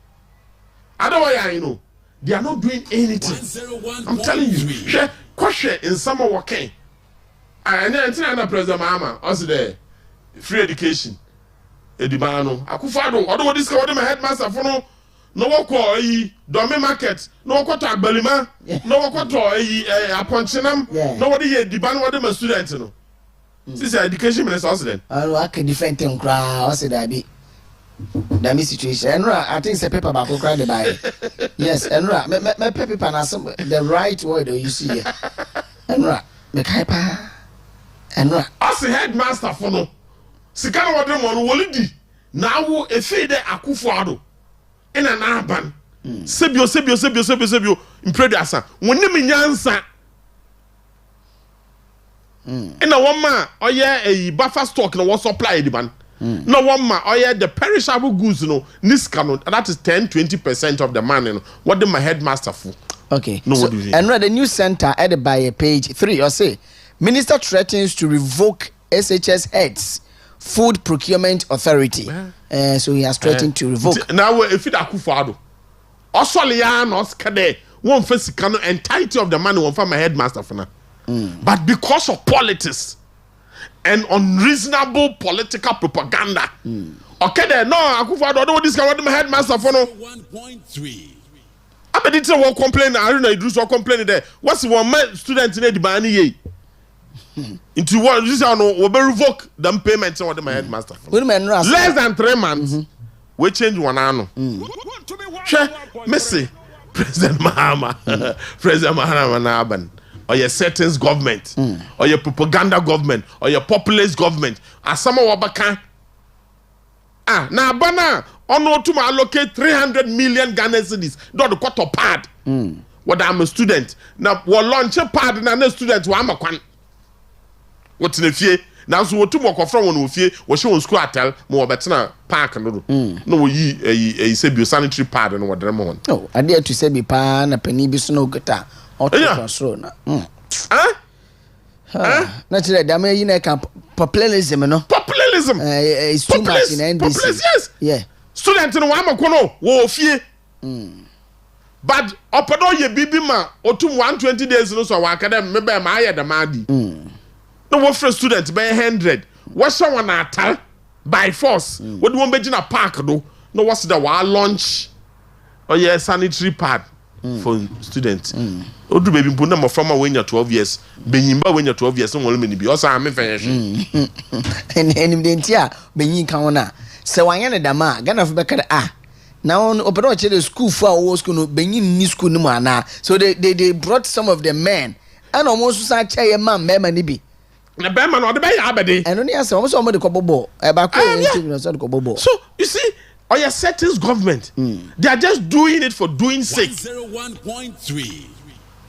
F: Otherwise, you know, they are not doing anything. I'm telling you. Question in summer working. And then President Mahama, also there, free education. Edibano. Akufado, although this is my headmaster for no work or Domi market, no work to Belima, no work to a Ponchinam, nobody here, Dibano, what them students. This is education minister also then.
A: I can defend him, cry, also that be. That situation. Enra, I think it's a paper about cry the buy. Yes, Enra, my paper and some the right word you see here. Enra, make hyper. Enra,
F: as a headmaster for no. Sikana what them on Wolidi. Now a fade Akufado in an urban. Sebio, in Predasa. When you mean answer. In a woman, or yeah, a buffer stock no was supply the ban. No one man, or yeah, the perishable goods, Niskano, that is 10-20% of the money. What did my headmaster for?
A: Okay. No, so, and read the news center added by page 3 or say, Minister threatens to revoke SHS heads Food Procurement Authority. So he has threatened to revoke.
F: Now, if it Akufado, Oswalianos Kade, one first canoe entirety of the money one from my headmaster for now. But because of politics and unreasonable political propaganda, okay, there, no, Akufado, I don't this guy, my headmaster for no 1.3. I bet it's a one complaint. I don't know, you do complain there. What's the one student in the Bani? Into what this I know will revoke them payments on my headmaster. Less than 3 months. We change one anno. Messi, President Mahama, President Mahama Naban, or your settings government, or your propaganda government, or your populist government, as some wabaka. Now bana on to allocate 300 million Ghana cedis. Don't the quarter pad. What I'm a student. Now we'll launch a pad and a student who I'm a quan. What's in the fear? Now, so what 2 more from one fear was shown school tell more better park and no ye say sanitary pad and what them on.
A: No, I dare to say be pan a penny be snow guitar or crossroad. Naturally, there may in a populism, no
F: populism
A: is too much in NBC.
F: Yes,
A: yeah.
F: Students in Wamakono, wo fear. But upon ye bibima or 120 days no so academic maybe my the madi. No what for students by 100. What someone atal by force. What do one be in a park do? No what's the launch or yeah sanitary pad for students. O do baby put them from when you're 12 years. Benyimba when you're 12 years, no one will be also I'm finishing.
A: And dentia benyin kaona. So I am dama Ghana for better now on operation the school for our school benyin ni school no mana. So they brought some of the men and almost such a man mema be.
F: Na Bema no de be abede.
A: And only answer almost somebody ko bobo. E ba ko bobo.
F: So you see, or your settings government, they are just doing it for doing sake.
B: 101.3.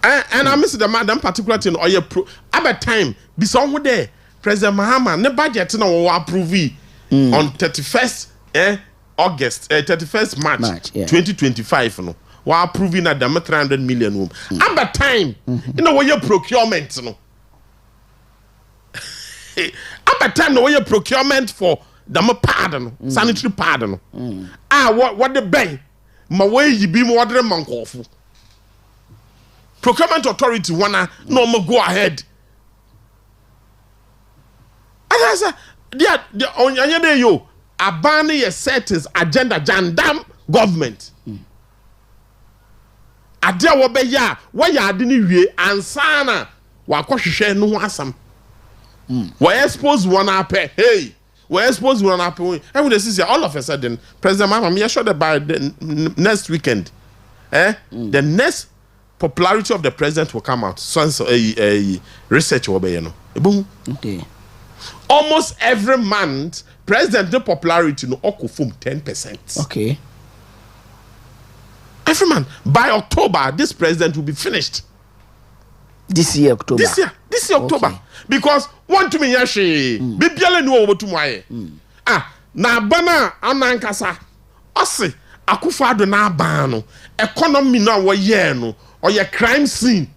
F: And I miss the madam particular thing or your about time be somewhere there. President Mahama ne budget na we approve on 31st August 31st March 2025 no. We approving at the 300 million room. About time, you know what your procurement no. At the time, no way procurement for the pardon, sanitary pardon. What the bank? My way you be more than mankofu. Procurement authority wanna no more go ahead. And I said, the on day yo, abandon your settings agenda jandam government. ade a wɔbɛyɛ a wɔyɛ ade no wie ansana wakɔhwehwɛ no ho asam wɔ expose one apɛ hey wɔ expose one apɛ and we see all of a sudden President Mahama me sure that by the next weekend the next popularity of the president will come out so a research will be boom
A: okay
F: almost every month president the popularity no okufum 10%.
A: Okay.
F: Every month by October this president will be finished.
A: This year October.
F: This year October. Okay. Because want to me yashi bibiale no obo to moye. Na bana anankasa ose Akufo-Addo na ban no economy na wo ye no oye crime scene.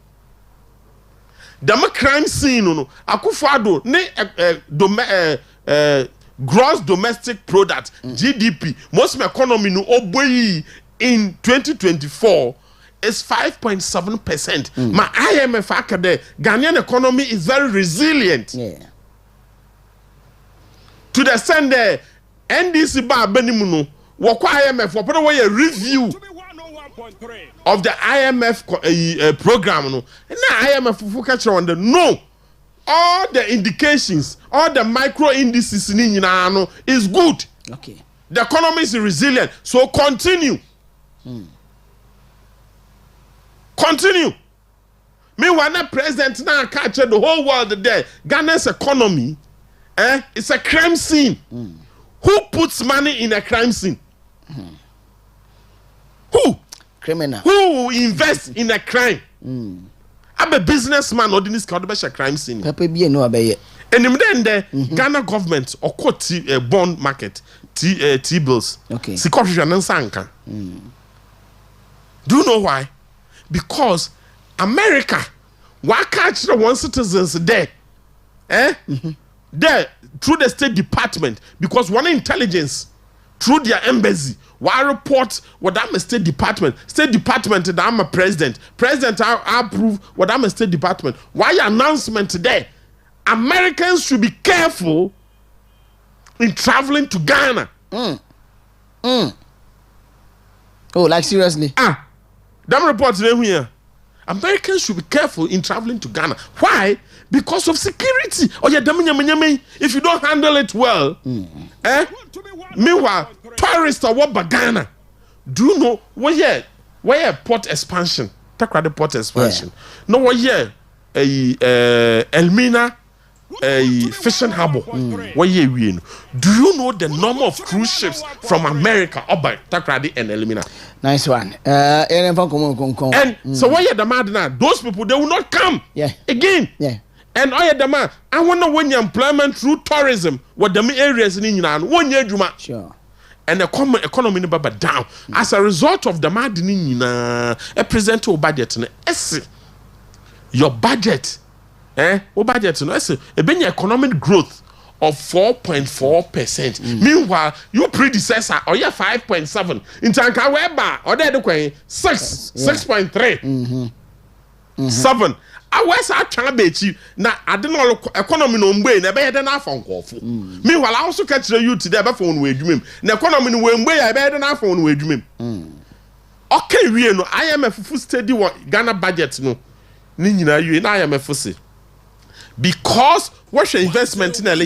F: Dem crime scene no Akufo-Addo ne gross domestic product GDP most economy no oboyi in 2024 is 5.7%. My IMF akade Ghanaian economy is very resilient.
A: Yeah. To
F: the extent that NDC ba benimuno wako IMF wapona way a review of the IMF program no. Na IMF focus on the no. All the indications, all the micro indices no is good.
A: Okay.
F: The economy is resilient. So continue. Continue. Meanwhile, the president now capture the whole world there. Ghana's economy, it's a crime scene. Who puts money in a crime scene? Who?
A: Criminal.
F: Who invests in a crime? I'm a businessman or this kind of a crime scene.
A: Papa be no abaye.
F: And then the Ghana government or quote bond market T-bills.
A: Okay.
F: Do you know why? Because America, why catch the one citizens there? There through the State Department, because one intelligence through their embassy, why report what I'm a State Department that I'm a president I approve what I'm a State Department. Why announcement today? Americans should be careful in traveling to Ghana.
A: Oh, like seriously?
F: That report today here. Americans should be careful in traveling to Ghana. Why? Because of security. Oh yeah, if you don't handle it well, Meanwhile, tourists are what Ghana. Do you know where port expansion? Takoradi port expansion. No, where Elmina fishing harbor. Where we in? Do you know the number of cruise ships from America up by Takoradi and Elmina?
A: Nice one.
F: And so where the mad now? Those people they will not come. Again. And the man, I wonder when your employment through tourism, what the areas in England, 1 year Juma.
A: Sure.
F: And the common economy number down. As a result of the mad a present budget. Your budget, budget, a big economic growth of 4.4%. Meanwhile, your predecessor, or your 5.7. In Tanka Weba, or the 6.3. 7. I was at Chanabechi. Now, I don't know economy no way, never than a phone call. Meanwhile, I also catch the youth to the phone with him. The economy no way, I better than a phone with him. Okay, we know I am a full steady Ghana budget. No, Nina, you and I am a fussy. Because what's your investment in a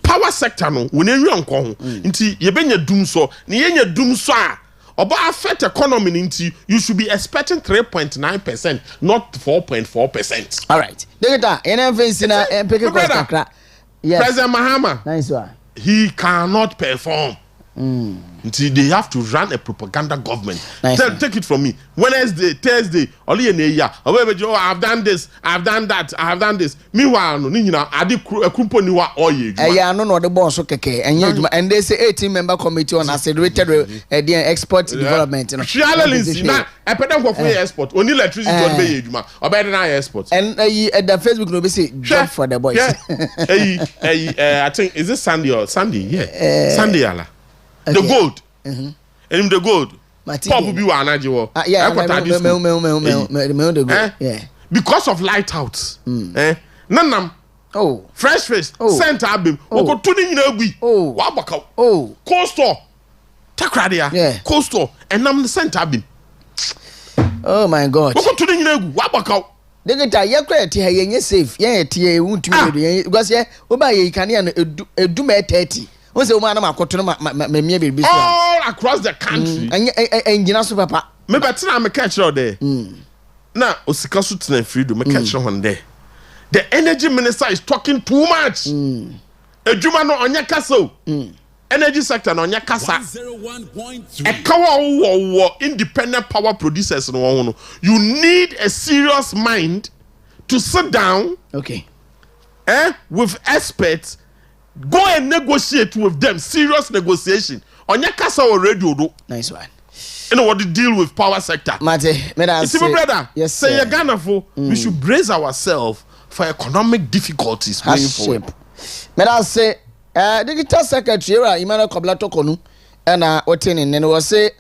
F: power sector? No, when you're young, into you been your doom so, near doom so. About affect economy into you should be expecting 3.9%, not 4.4%.
A: All right.
F: President Mahama,
A: nice one.
F: He cannot perform. Until they have to run a propaganda government.
A: Nice.
F: Take it from me. Wednesday, Thursday, only in a year. I've done this, I've done that, I have done this. Meanwhile, I did a company all year.
A: I know the boss okay, and they say 18-member committee on accelerated export development.
F: Now, I put them for export. Only electricity on the or better than export.
A: And the Facebook will be say job for the boys.
F: I think is it Sunday or Sunday? Yeah, Sunday Allah. The gold. And the gold. Pop will be one idea.
A: Yeah.
F: Because of lightouts. Nanam.
A: Oh.
F: Fresh face. Center abim. Oko tuning in a week. Wabaka. Cold store. Takoradi.
A: Yeah.
F: Cold store. And nam the center abim.
A: Oh my God.
F: Woko to the nyina gu, wa bakaw.
A: Degeta ye kra ti ha ye safe. Ye ti ye wuntumi do ye because ye oba ye ikane an edu ma 30. Won say o ma na makoto no ma mia bebi so.
F: All across the country.
A: Engina so papa.
F: Me better na me catch you there. Na osika so tena freedom me catch you on there. The energy minister is talking too much. Ejuma no onya kasa. Energy sector no onya kasa.
B: 101.3.
F: Ekawa independent power producers no. You need a serious mind to sit down with experts, go and negotiate with them. Serious negotiation. Onya kasa already do.
A: Nice one.
F: You know what to deal with power sector.
A: Mate, me da say.
F: My brother.
A: Yes,
F: say Ghana for we should brace ourselves for economic difficulties going forward.
A: Me da say digital secretary Emmanuel Koblato Konu and what in and was say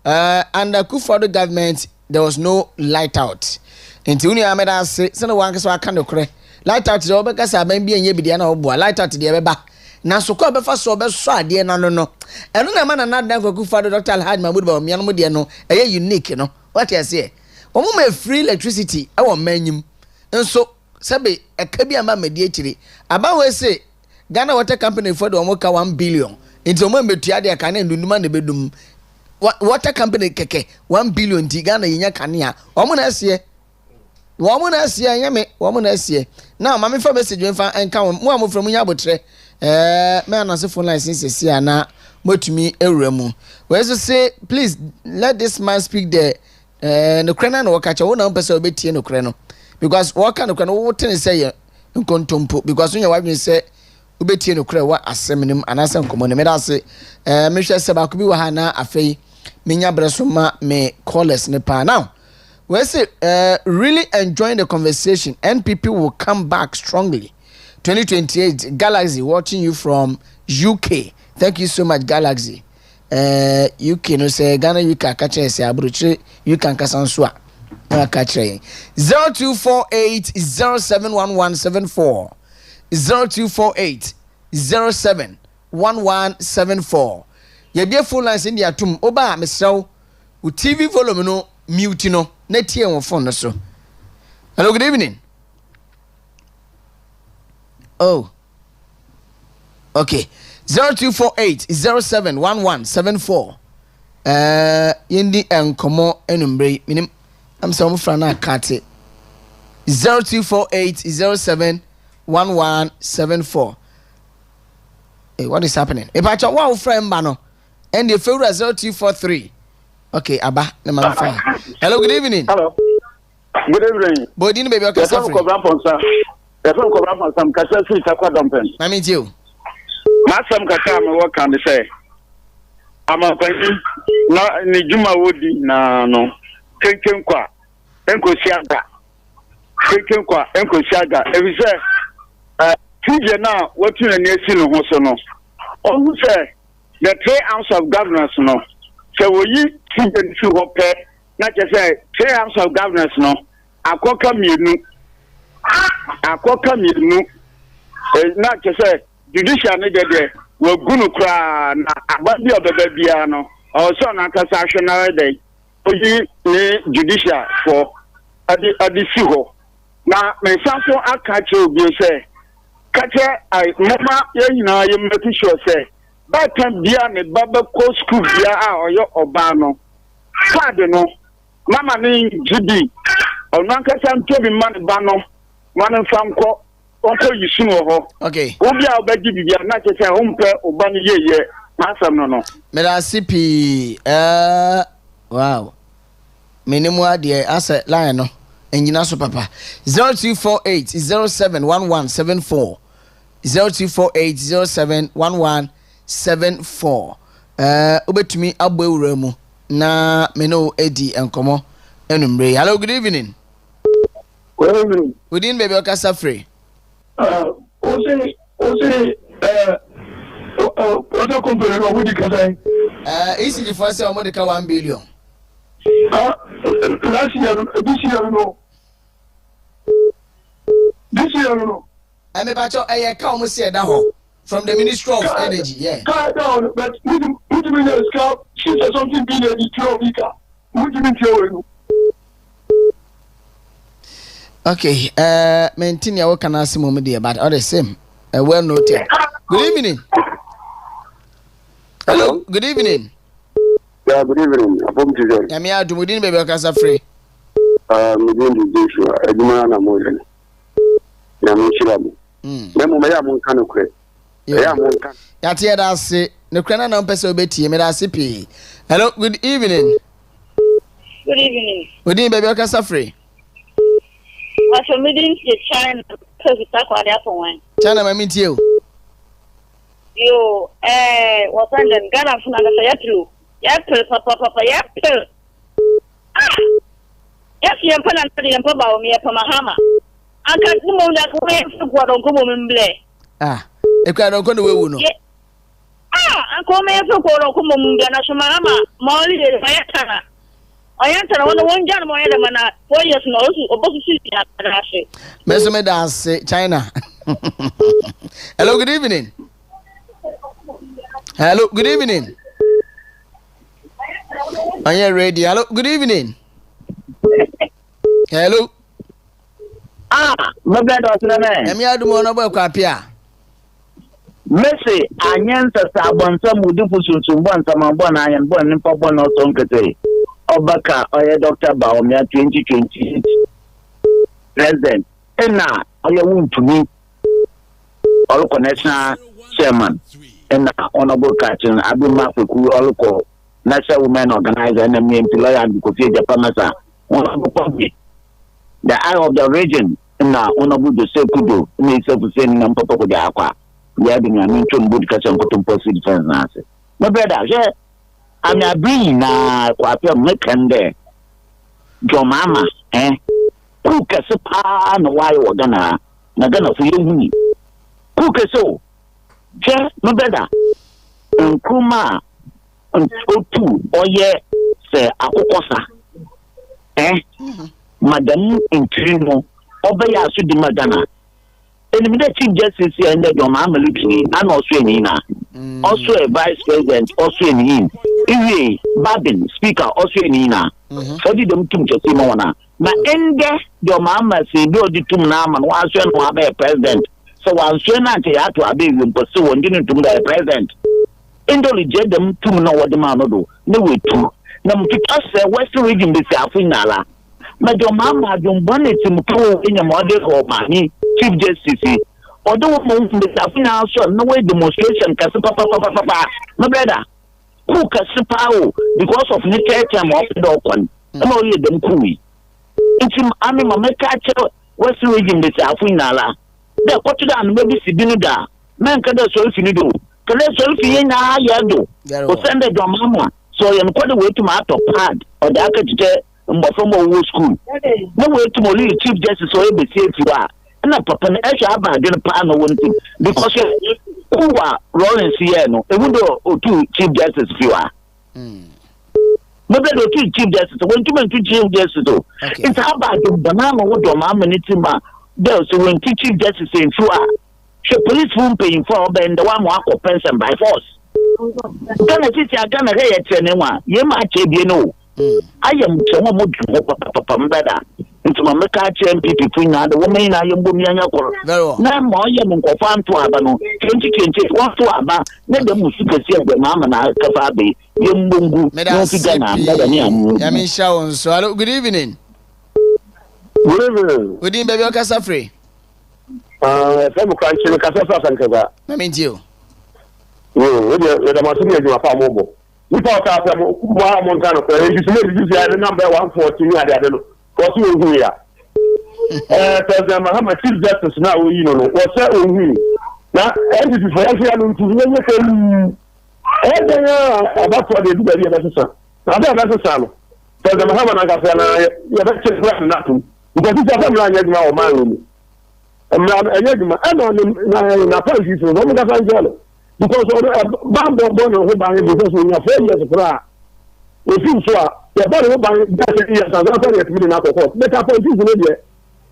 A: under Kufuor government there was no light out. Into uni ameda say send one so aka no kre. Light out the obeka sa ban bi enye bidia na obo light out the beba. Na so ko befa so be so ade na no. Eno na man na dan Kufuor Dr. Alhaji Mahmoud ba miano mo de no eye unique no. What you say? Omo me free electricity e wo manyim. Nso sebe eka bi ama me de akire. Aba we say Ghana Water Company for the omoka 1 billion. Into omo metua de aka na ndunduma na bedum. Water Company keke 1 billion ti Ghana yinya kanea. Omo na sie. Woman as ye yame, woman as ye. Now, mammy for message and come one from Yabotre. Man, as a phone license, see, na more to me, a remu. Where's to say, please let this man speak there. No cranon or catch a 1 person betty no crano. Because what kind of crano, what can say, in contumpo, because when your wife say, Ubeti no cray, what a seminum and as some common, I say, Mr. Sabakubi Wahana, a fay, Minya Brasuma may call us nepa now. We say, really enjoying the conversation, and people will come back strongly. 2028 Galaxy watching you from UK. Thank you so much, Galaxy. UK no say Ghana UK catch say abroche you can kasanswa. Catch 0248 071174 0248 071174. Ye be full lines in the atum oba mesraw u TV volume no mute no. Net here on phone so. Hello, good evening. Oh. Okay. 0248 071174. Yendi enkomo enumbre. Minim I'm some frana kate. 0248 071174. Hey, what is happening? If I wow friend bano. And the favorite 0243. Okay, Abba, the man. Hello, good evening.
G: Hello. Good evening.
A: Bodini baby, okay, sir.
G: The phone call from some Kasa Sweet Aquadumpen.
A: I mean you.
G: Masam Kasa, what can they say? I'm a person, not Nijuma Woody, no. Kenkenkwa, Enko Siaga. Kenkenkwa, Enko Siaga. If you say, TJ now, what you and Yasin Hosono. All say, the 3 ounce of governance, no. So we think to hope not just say 3 ounce of governance no. Akoka mienu. Not just say judicial need there. We gunu kra na abadi obebia no. Also na cassational day. Oyi ni judicial for adi siho. Na me sanso akache obi say kache I mama ye na ye make sure say that time bia me baba ko school bia oyo oba no card no mama ni gb onanka sam tobi man ba no man famko onko yisu ho
A: okay
G: obi a obaji bia na che say hompe oba ni yeye asam no
A: me da sipi wow minimum ade asa line no engina so papa 0248 071174 0248 071174 obetumi agbo ewura mu na me no edi enkomo enumre. Hello, good evening.
G: Good evening.
A: Good evening, baby, okasa free.
G: Ose what company no wudi kasai
A: Isi the first time we 1 billion.
G: Last year this year no. This year no.
A: I me bacho eye ka o mo say da ho from the Ministry of Energy, yeah.
G: Car down, but would you mean a scalp? She's something being a 12 week. Would you mean
A: Okay, maintain your can ask him dear, but all the same. Well noted. Good evening. Hello, good evening.
H: Yeah, good evening. I'm today.
A: I'm here to within baby Casa free.
H: Within the issue, I do not know. I'm Enchill. Memo, I am kind of crazy. Yeah, I'm one.
A: That's here. That's it. No crana no person obey me. That's it. Hello, good evening.
I: Good evening.
A: Within baby Casa free.
I: What's your meeting to China? Because it's Takoradi upon one.
A: China, I meet you.
I: You, what's on the Ghana from the Yapple, papa, yapple. Ah! Yes, you're putting on the about me from a hammer. I can't know that way for what on Common Blay.
A: Ah, if I don't go to Wuno.
I: Ah, I call me for what on Common Ganashama, Molly, Mayatana. I enter on the one gentleman, 4 years no, or both city.
A: Mesome dance China. Hello, good evening. Hello, good evening. Are you ready? Hello, good evening. Hello.
G: Ah, my bad was the man.
A: I'm here to Monobo Capia.
G: Messi, I answer Sabon, some would do for some one, some one I am born in Papa North Onkate. Obaka, or Dr. Baumia 2028 president. And now, I want to meet all national chairman. And now, honorable catching, Abu Mafiku, all National Women Organizer, and the lawyer because Japamasa, honorable the eye of the region, and now, honorable the Sekudo, me self saying, and Papa with the Aqua. We are being an intern good catch and put in positive defense. No better, yeah. I'm a being quite a mekande. Your mama, Cook as a pan, why or gonna for you. Cook as so. Yeah, no better. And Kuma and O2 or ye say Akokosa. Madam Enchill, obey us to the Madonna. And the Chief Justice and the Oman Mpuntuo and also Nina. Also a vice president, also in him. Iwe, Babin, speaker, also in Nina. So did them to Simona. Ma ende your mama say, do the two nam and was one a president. So I'm sure not to have to be pursue and didn't do the president. Indoli jet them to know what the man do. No way too. Nam to us a Western region be Safinala. But your mama don't want it to prove in a model or money, Chief Justice. Although most of the Safina also no way demonstration can papa, no better. Who can supply because of nature time of the open. I'm only them cooey. It's him, I mean, my catcher, Western region be Safinala. They're what to done, maybe Sibinida. Man can do so if you do. Can I solve you in a yado? Or send a mama. So I'm quite away to my top pad or the architect. From a school. No way to Molly, Chief Justice, so be safe you are. And a papa, I shall have a dinner plan or one thing. Because who are rolling Sieno, a window or two Chief Justice, if you are. No better two Chief Justice, when two men to Chief Justice. It's how about the banana or your mamma and it's in my girls when Chief Justice in Fua. The police won't pay for and the one who pension by force. Then I think I'm gonna get anyone. You might be no. I am someone who better. Into my McCarthy between the woman I am Bumiana. Now, more young farm to Abano, 2020, what to Abba, let them see the mamma and Kafabi, young Bungu,
A: Yamisha. So, hello, good evening.
H: Good evening.
A: Good evening, baby, Casa free.
H: Some country, Casa and Kaba.
A: I mean, you.
H: With the Martin, you are mobile. We talk about one Montana, you see the number 114 at the other. Because we are. Muhammad Chief Justice now, you know, what's that we? Now, entity for every other to about what they do by the other. Now, that's a son. President Muhammad Nagafana, you're actually nothing. Because it's a family now, man. And I don't know, apologies for Roman because Bambo Bono who bang because we are 4 years of we feel so. The body who bang that years and after it will not go. But I point is in there.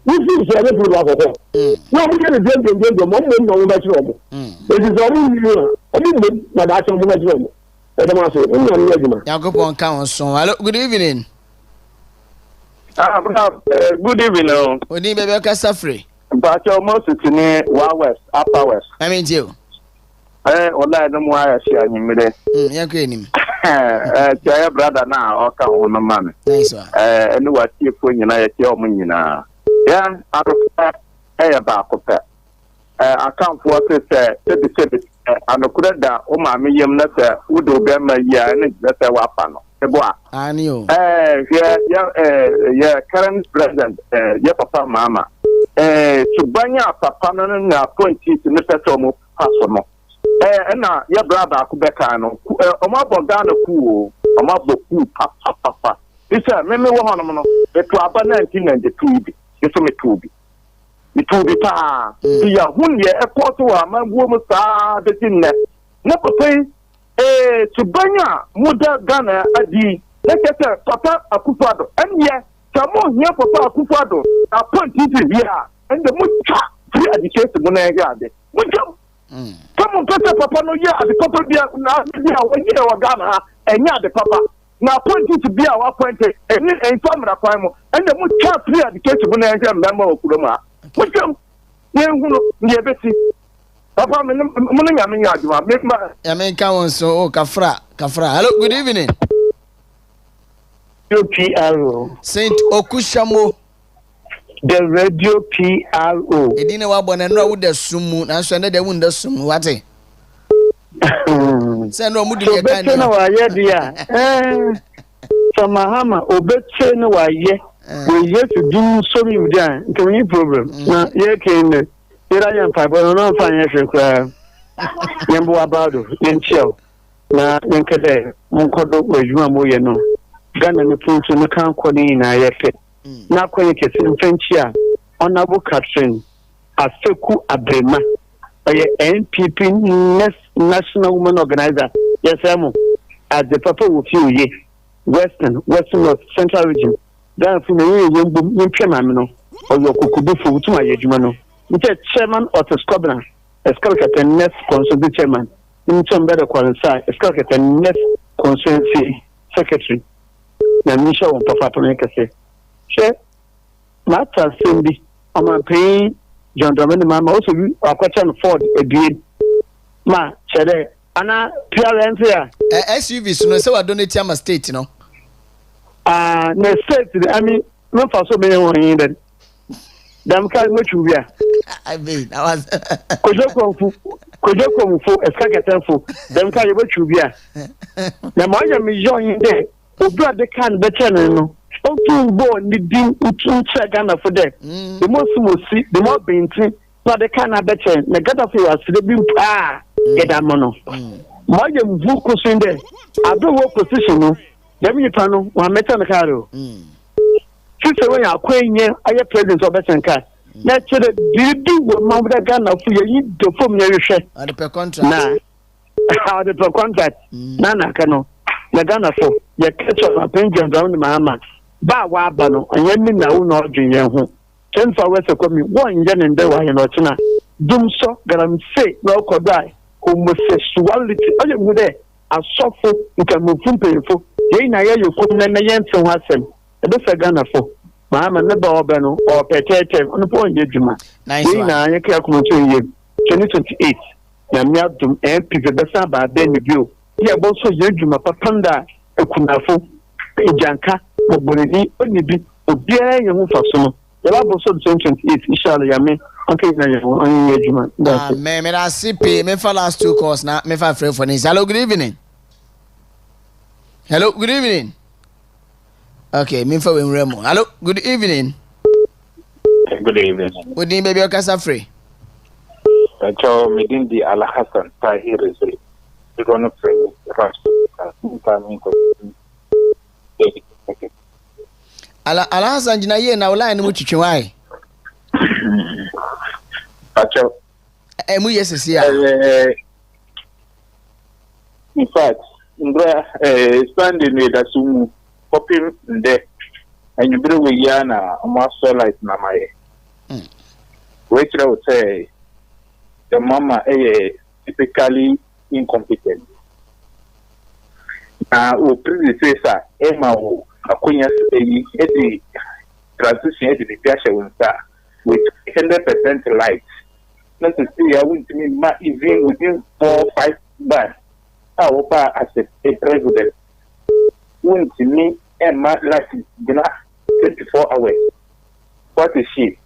H: We feel so every love of all. No, we get a the moment no much trouble. It is only you. I mean, but that's on much trouble. I don't want to say, Yago
A: Council. Hello, good evening.
H: Good evening.
A: Oni bebe kasa free.
H: But your most is in West, Upper West.
A: I mean you.
H: Ola no more I share him with it.
A: Ya kwenim.
H: Your brother now, okay, on the man.
A: Nice one.
H: And what you put in your money now. Yeah, I don't about I can't force it. And the good that Oman medium letter would obey my year and that's a weapon.
A: I knew.
H: Yeah, current president, yeah, papa, mama. To bring up a permanent appointee to Mr. Tomo Passomo. And now, your brother, Kubekano, Omabogano cool, Omaboku, papa. This is a memory one, the 1992, it's me to be. It will be pa. Yeah, 1 year, a quarter of my woman, the thing that. Never pay. To banya muda Ghana adi lekete papa akufado enya samo here papa akufado appoint here and the mucha free education mo na yade mucha come papa no here at the papa dia na dia we here wa Ghana enya the papa na appoint to be our appoint and inform na kwa mo and the mucha free education mo na yade mbamba okuroma mucha yenhunu ndiye beti Papa, I'm make my.
A: I mean, come on, so Kafra. Hello, good evening.
H: PRO.
A: Saint Okushamo.
H: The radio PRO.
A: It didn't want to know what the sumu, and so they wouldn't assume what it. Send no moody.
H: So Mahama, Obetse no why we yet to do so many can you problem? Yeah, came. Here I am, Papa. No financial crime. Yambo Abado, Enchill. Na Yankade, Monkodo, where you are more, no. Ghana and the Prince in the Count Colina, Yake. Now, Quakes in Frenchia, Honorable Catherine, Aseku Abrema, a NPP National Women Organizer. Yes, Amo. As the Papa will feel ye. Western North, Central Region. Then from the Yambo, or your Kukubu to my Yajumano. Mr. Chairman of the Scotland, a Scotland next consultant chairman, in some better quality, a Scotland next consultancy secretary. Now, Michelle Papa say, Share Matter Cindy, on my paying John Dominic, Mamma, also you are question Ford a beard. Ma, Chede, Anna, parents here.
A: SUV, so I don't tell my state, you know.
H: No state, I mean, not for so many one in that. Dam ka no chubia
A: I mean I was
H: kojokonfu eskaketenfu dam ka yebo chubia na mo anya mi join de obi ade kan be chene no otu bo ni din utu che Ghana for there the most mosi the more bintin na de kan be chene na Ghana for asire bi pa get amono mo anya mvu kusun de ado wo position no dem ni pa no wa meta na karo Sister, when you are I have presence of Bessenka. Naturally, do what Mamma Ghana for you to form your share.
A: And the per contract.
H: How the per contract. Nana cano. The Ghana for your catch of a pension down the Mahama. Ba Wabano, and you mean now not junior home. 10 for West of me, 1 yen and there were in Ochina. Doom so, that I'm say, no could die. Homosexuality, all you would there. A soft you can move from painful. Yea, you couldn't let me answer him. This is Ghana for Mahama never Obano or Petete on the point Yajuma.
A: Nice.
H: I can't 2028. Yamiatum and Piva Saba, then review. He also Yajuma Papanda, a Kunafo, a Janka, Moboni, only be a beer young for some. The lab also 2028, Ishal Yame, okay, on Yajuma.
A: Me I see me for last 2 course now, me for free for this. Hello, good evening. Hello, good evening. Okay, me for Remo. Hello, good evening.
J: Good evening.
A: Good evening, baby. Okasa free.
J: Cho medin di Ala Hassan Tahir is we gonna pray rush.
A: Ala Hassan jina ye na wala ni mu twitwe wai.
J: Acho.
A: Mu yes ya.
J: In fact, standing with Asumu popping there, and you bring with Yana, master light na my. Which I would say, the mama is typically incompetent. O predecessor Emma Akunya Eddie transition to the Piasha with 100% light. Not to see, I wouldn't mean even within 4-5 months. I will pass as a president. Wouldn't me and my life 24 hours. What is she?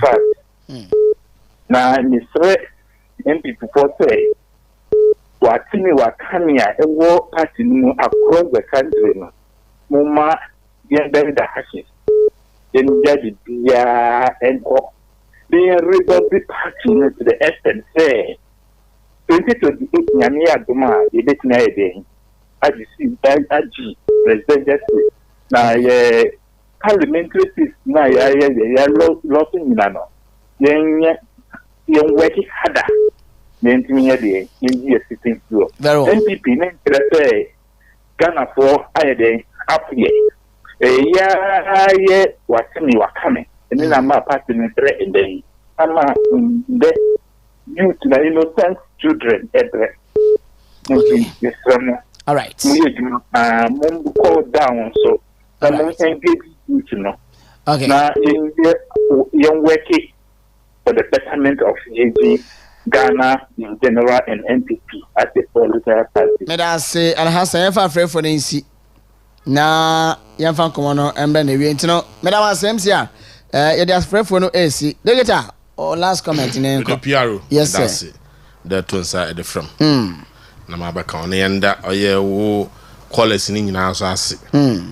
J: Fact. Now, Mr. MP people say, what me, what can ya, a war party across the country. Mama, yeah, then the hashes. Then judge the and all. Being Republic Party to the extent say 2028 Yamia Duma, you bet me a day. I see G President Justice. Now, parliamentary system, now, lost in Milano. Young working harder than me a day in the sitting floor. NPP, name say Ghana for a day up here. Yeah, what me were coming. And then I'm a party in the day. I'm the youth, the innocent children, okay.
A: All right.
J: Mum call down, so I'm engaged, you know.
A: Okay.
J: Now, in young working for the betterment of Ghana in general and NPP as a political party.
A: May I say, and has a afraid for the NC. Na yamfa komono embe na wie ntino meda wa asem sia ye dey afraid for no AC degeta or last comment ne nko
F: PRO
A: yes
F: sir that one side the from na mabaka on yenda oye wo college ni nyina so ase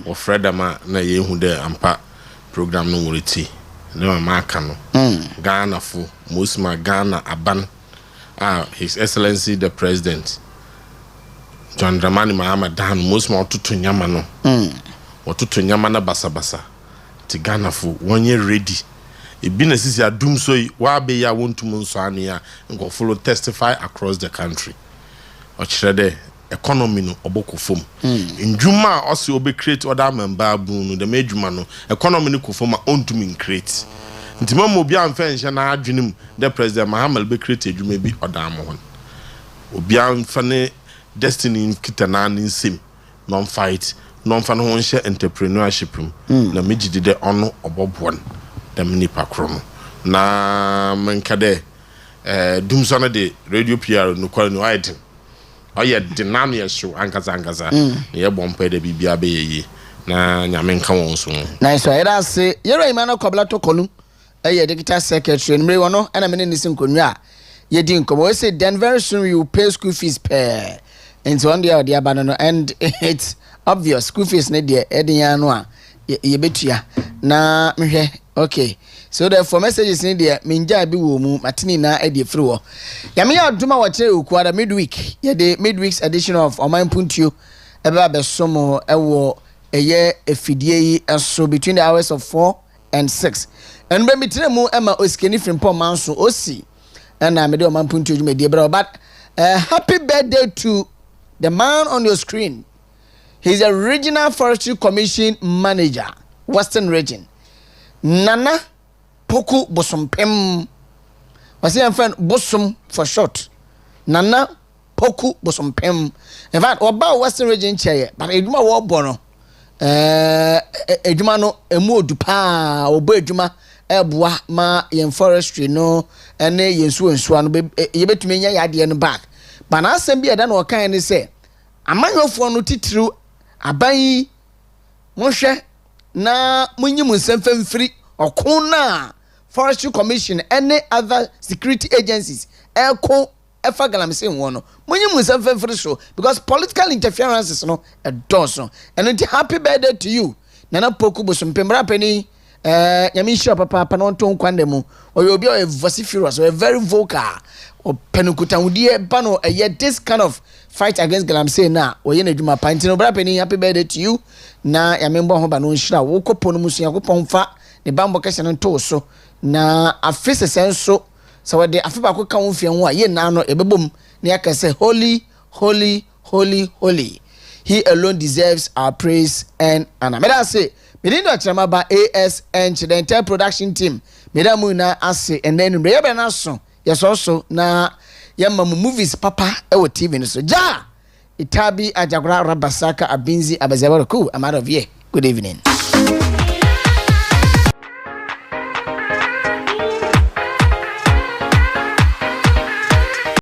F: o fredama na ye hu de ampa program no woriti na ma aka no Ghana fo mosma Ghana aban his excellency the president John Dramani Mahama Dan most more to nyama no or to nyama na basa ti Ghana fo one year ready e bi na sisi adum so wa be ya won to munso ania go follow testify across the country o chire economy no oboko fom ndwuma o se obe create other member bu no the medwuma no economy no ko fom a ontum create ntima mo bia amfa nhye na adwenem the president Mahama be create edwuma bi oda mo hon obi amfa ne destiny kitana nim non-fight non-fan ho nhye entrepreneurship na megidi de ono obobon dem nipa krono na menkade dumso na de radio PR no kwal no aidin oye dinamia show ankaza ye bompa de bibia be ye na nyame nka won so
A: nice so era se yero imano kobla to kolum eye digital secretary nmre wono na me ne sinkonwa ye di nkomo say then very soon we will pay school fees per into one day or the abandon and it's obvious school fees ne de edian no a ye betua na mehwe okay so therefore messages ne de minja bi wo mu matini na e de free wo ya me aduma wo kire okuada midweek ye the midweek's edition of Oman Mpuntuo eba be somo ewo eye efidie yi eso between the hours of 4 and 6 and be mitire mu ema oskeni frimpo manso osi na me de Oman Mpuntuo me de bra but happy birthday to the man on your screen. He's a regional forestry commission manager, Western region. Nana Poku Bosompem. Was he friend Bosom for short? Nana Poku Bosompem. In fact, about Western region chair, but Eduma war bono. Eduma no emu dupa obo eduma ebua ma yen forestry no ene yensu ensu anu ye betumi nya yade no back. But na asem bi eda na okan ni say amanyofo no titru aban mohwe na munyim nsem famfiri okon na forestry commission any other security agencies eko efa galamse won no munyim nsem famfiri so because political interferences no e doso and happy birthday to you Nana Poku Bosompembra Penny nyame sure papa no to nkwande mu oyo obi o vociferous o very vocal o penukuta wudie ba no this kind of fight against galamsey na oye na djuma pantino bra Penny happy birthday to you na yame mbo ho ba no nhira wo kopo no musu yakopon fa ne bambo kese no to so na afese senso so we de afeba ko kan wofie ho a ye na no ebebom na yakase holy holy holy holy. He alone deserves our praise and honor. May I say, Medindo Okyeremaba AS Enchill the entire production team. Medamu na ase and then we be na so. Yes also na yamma movies papa ewo TV no so. Ja Itabi Ajakura Rabasaka Abinzi Abazabaruku. I'm out of here. Good evening.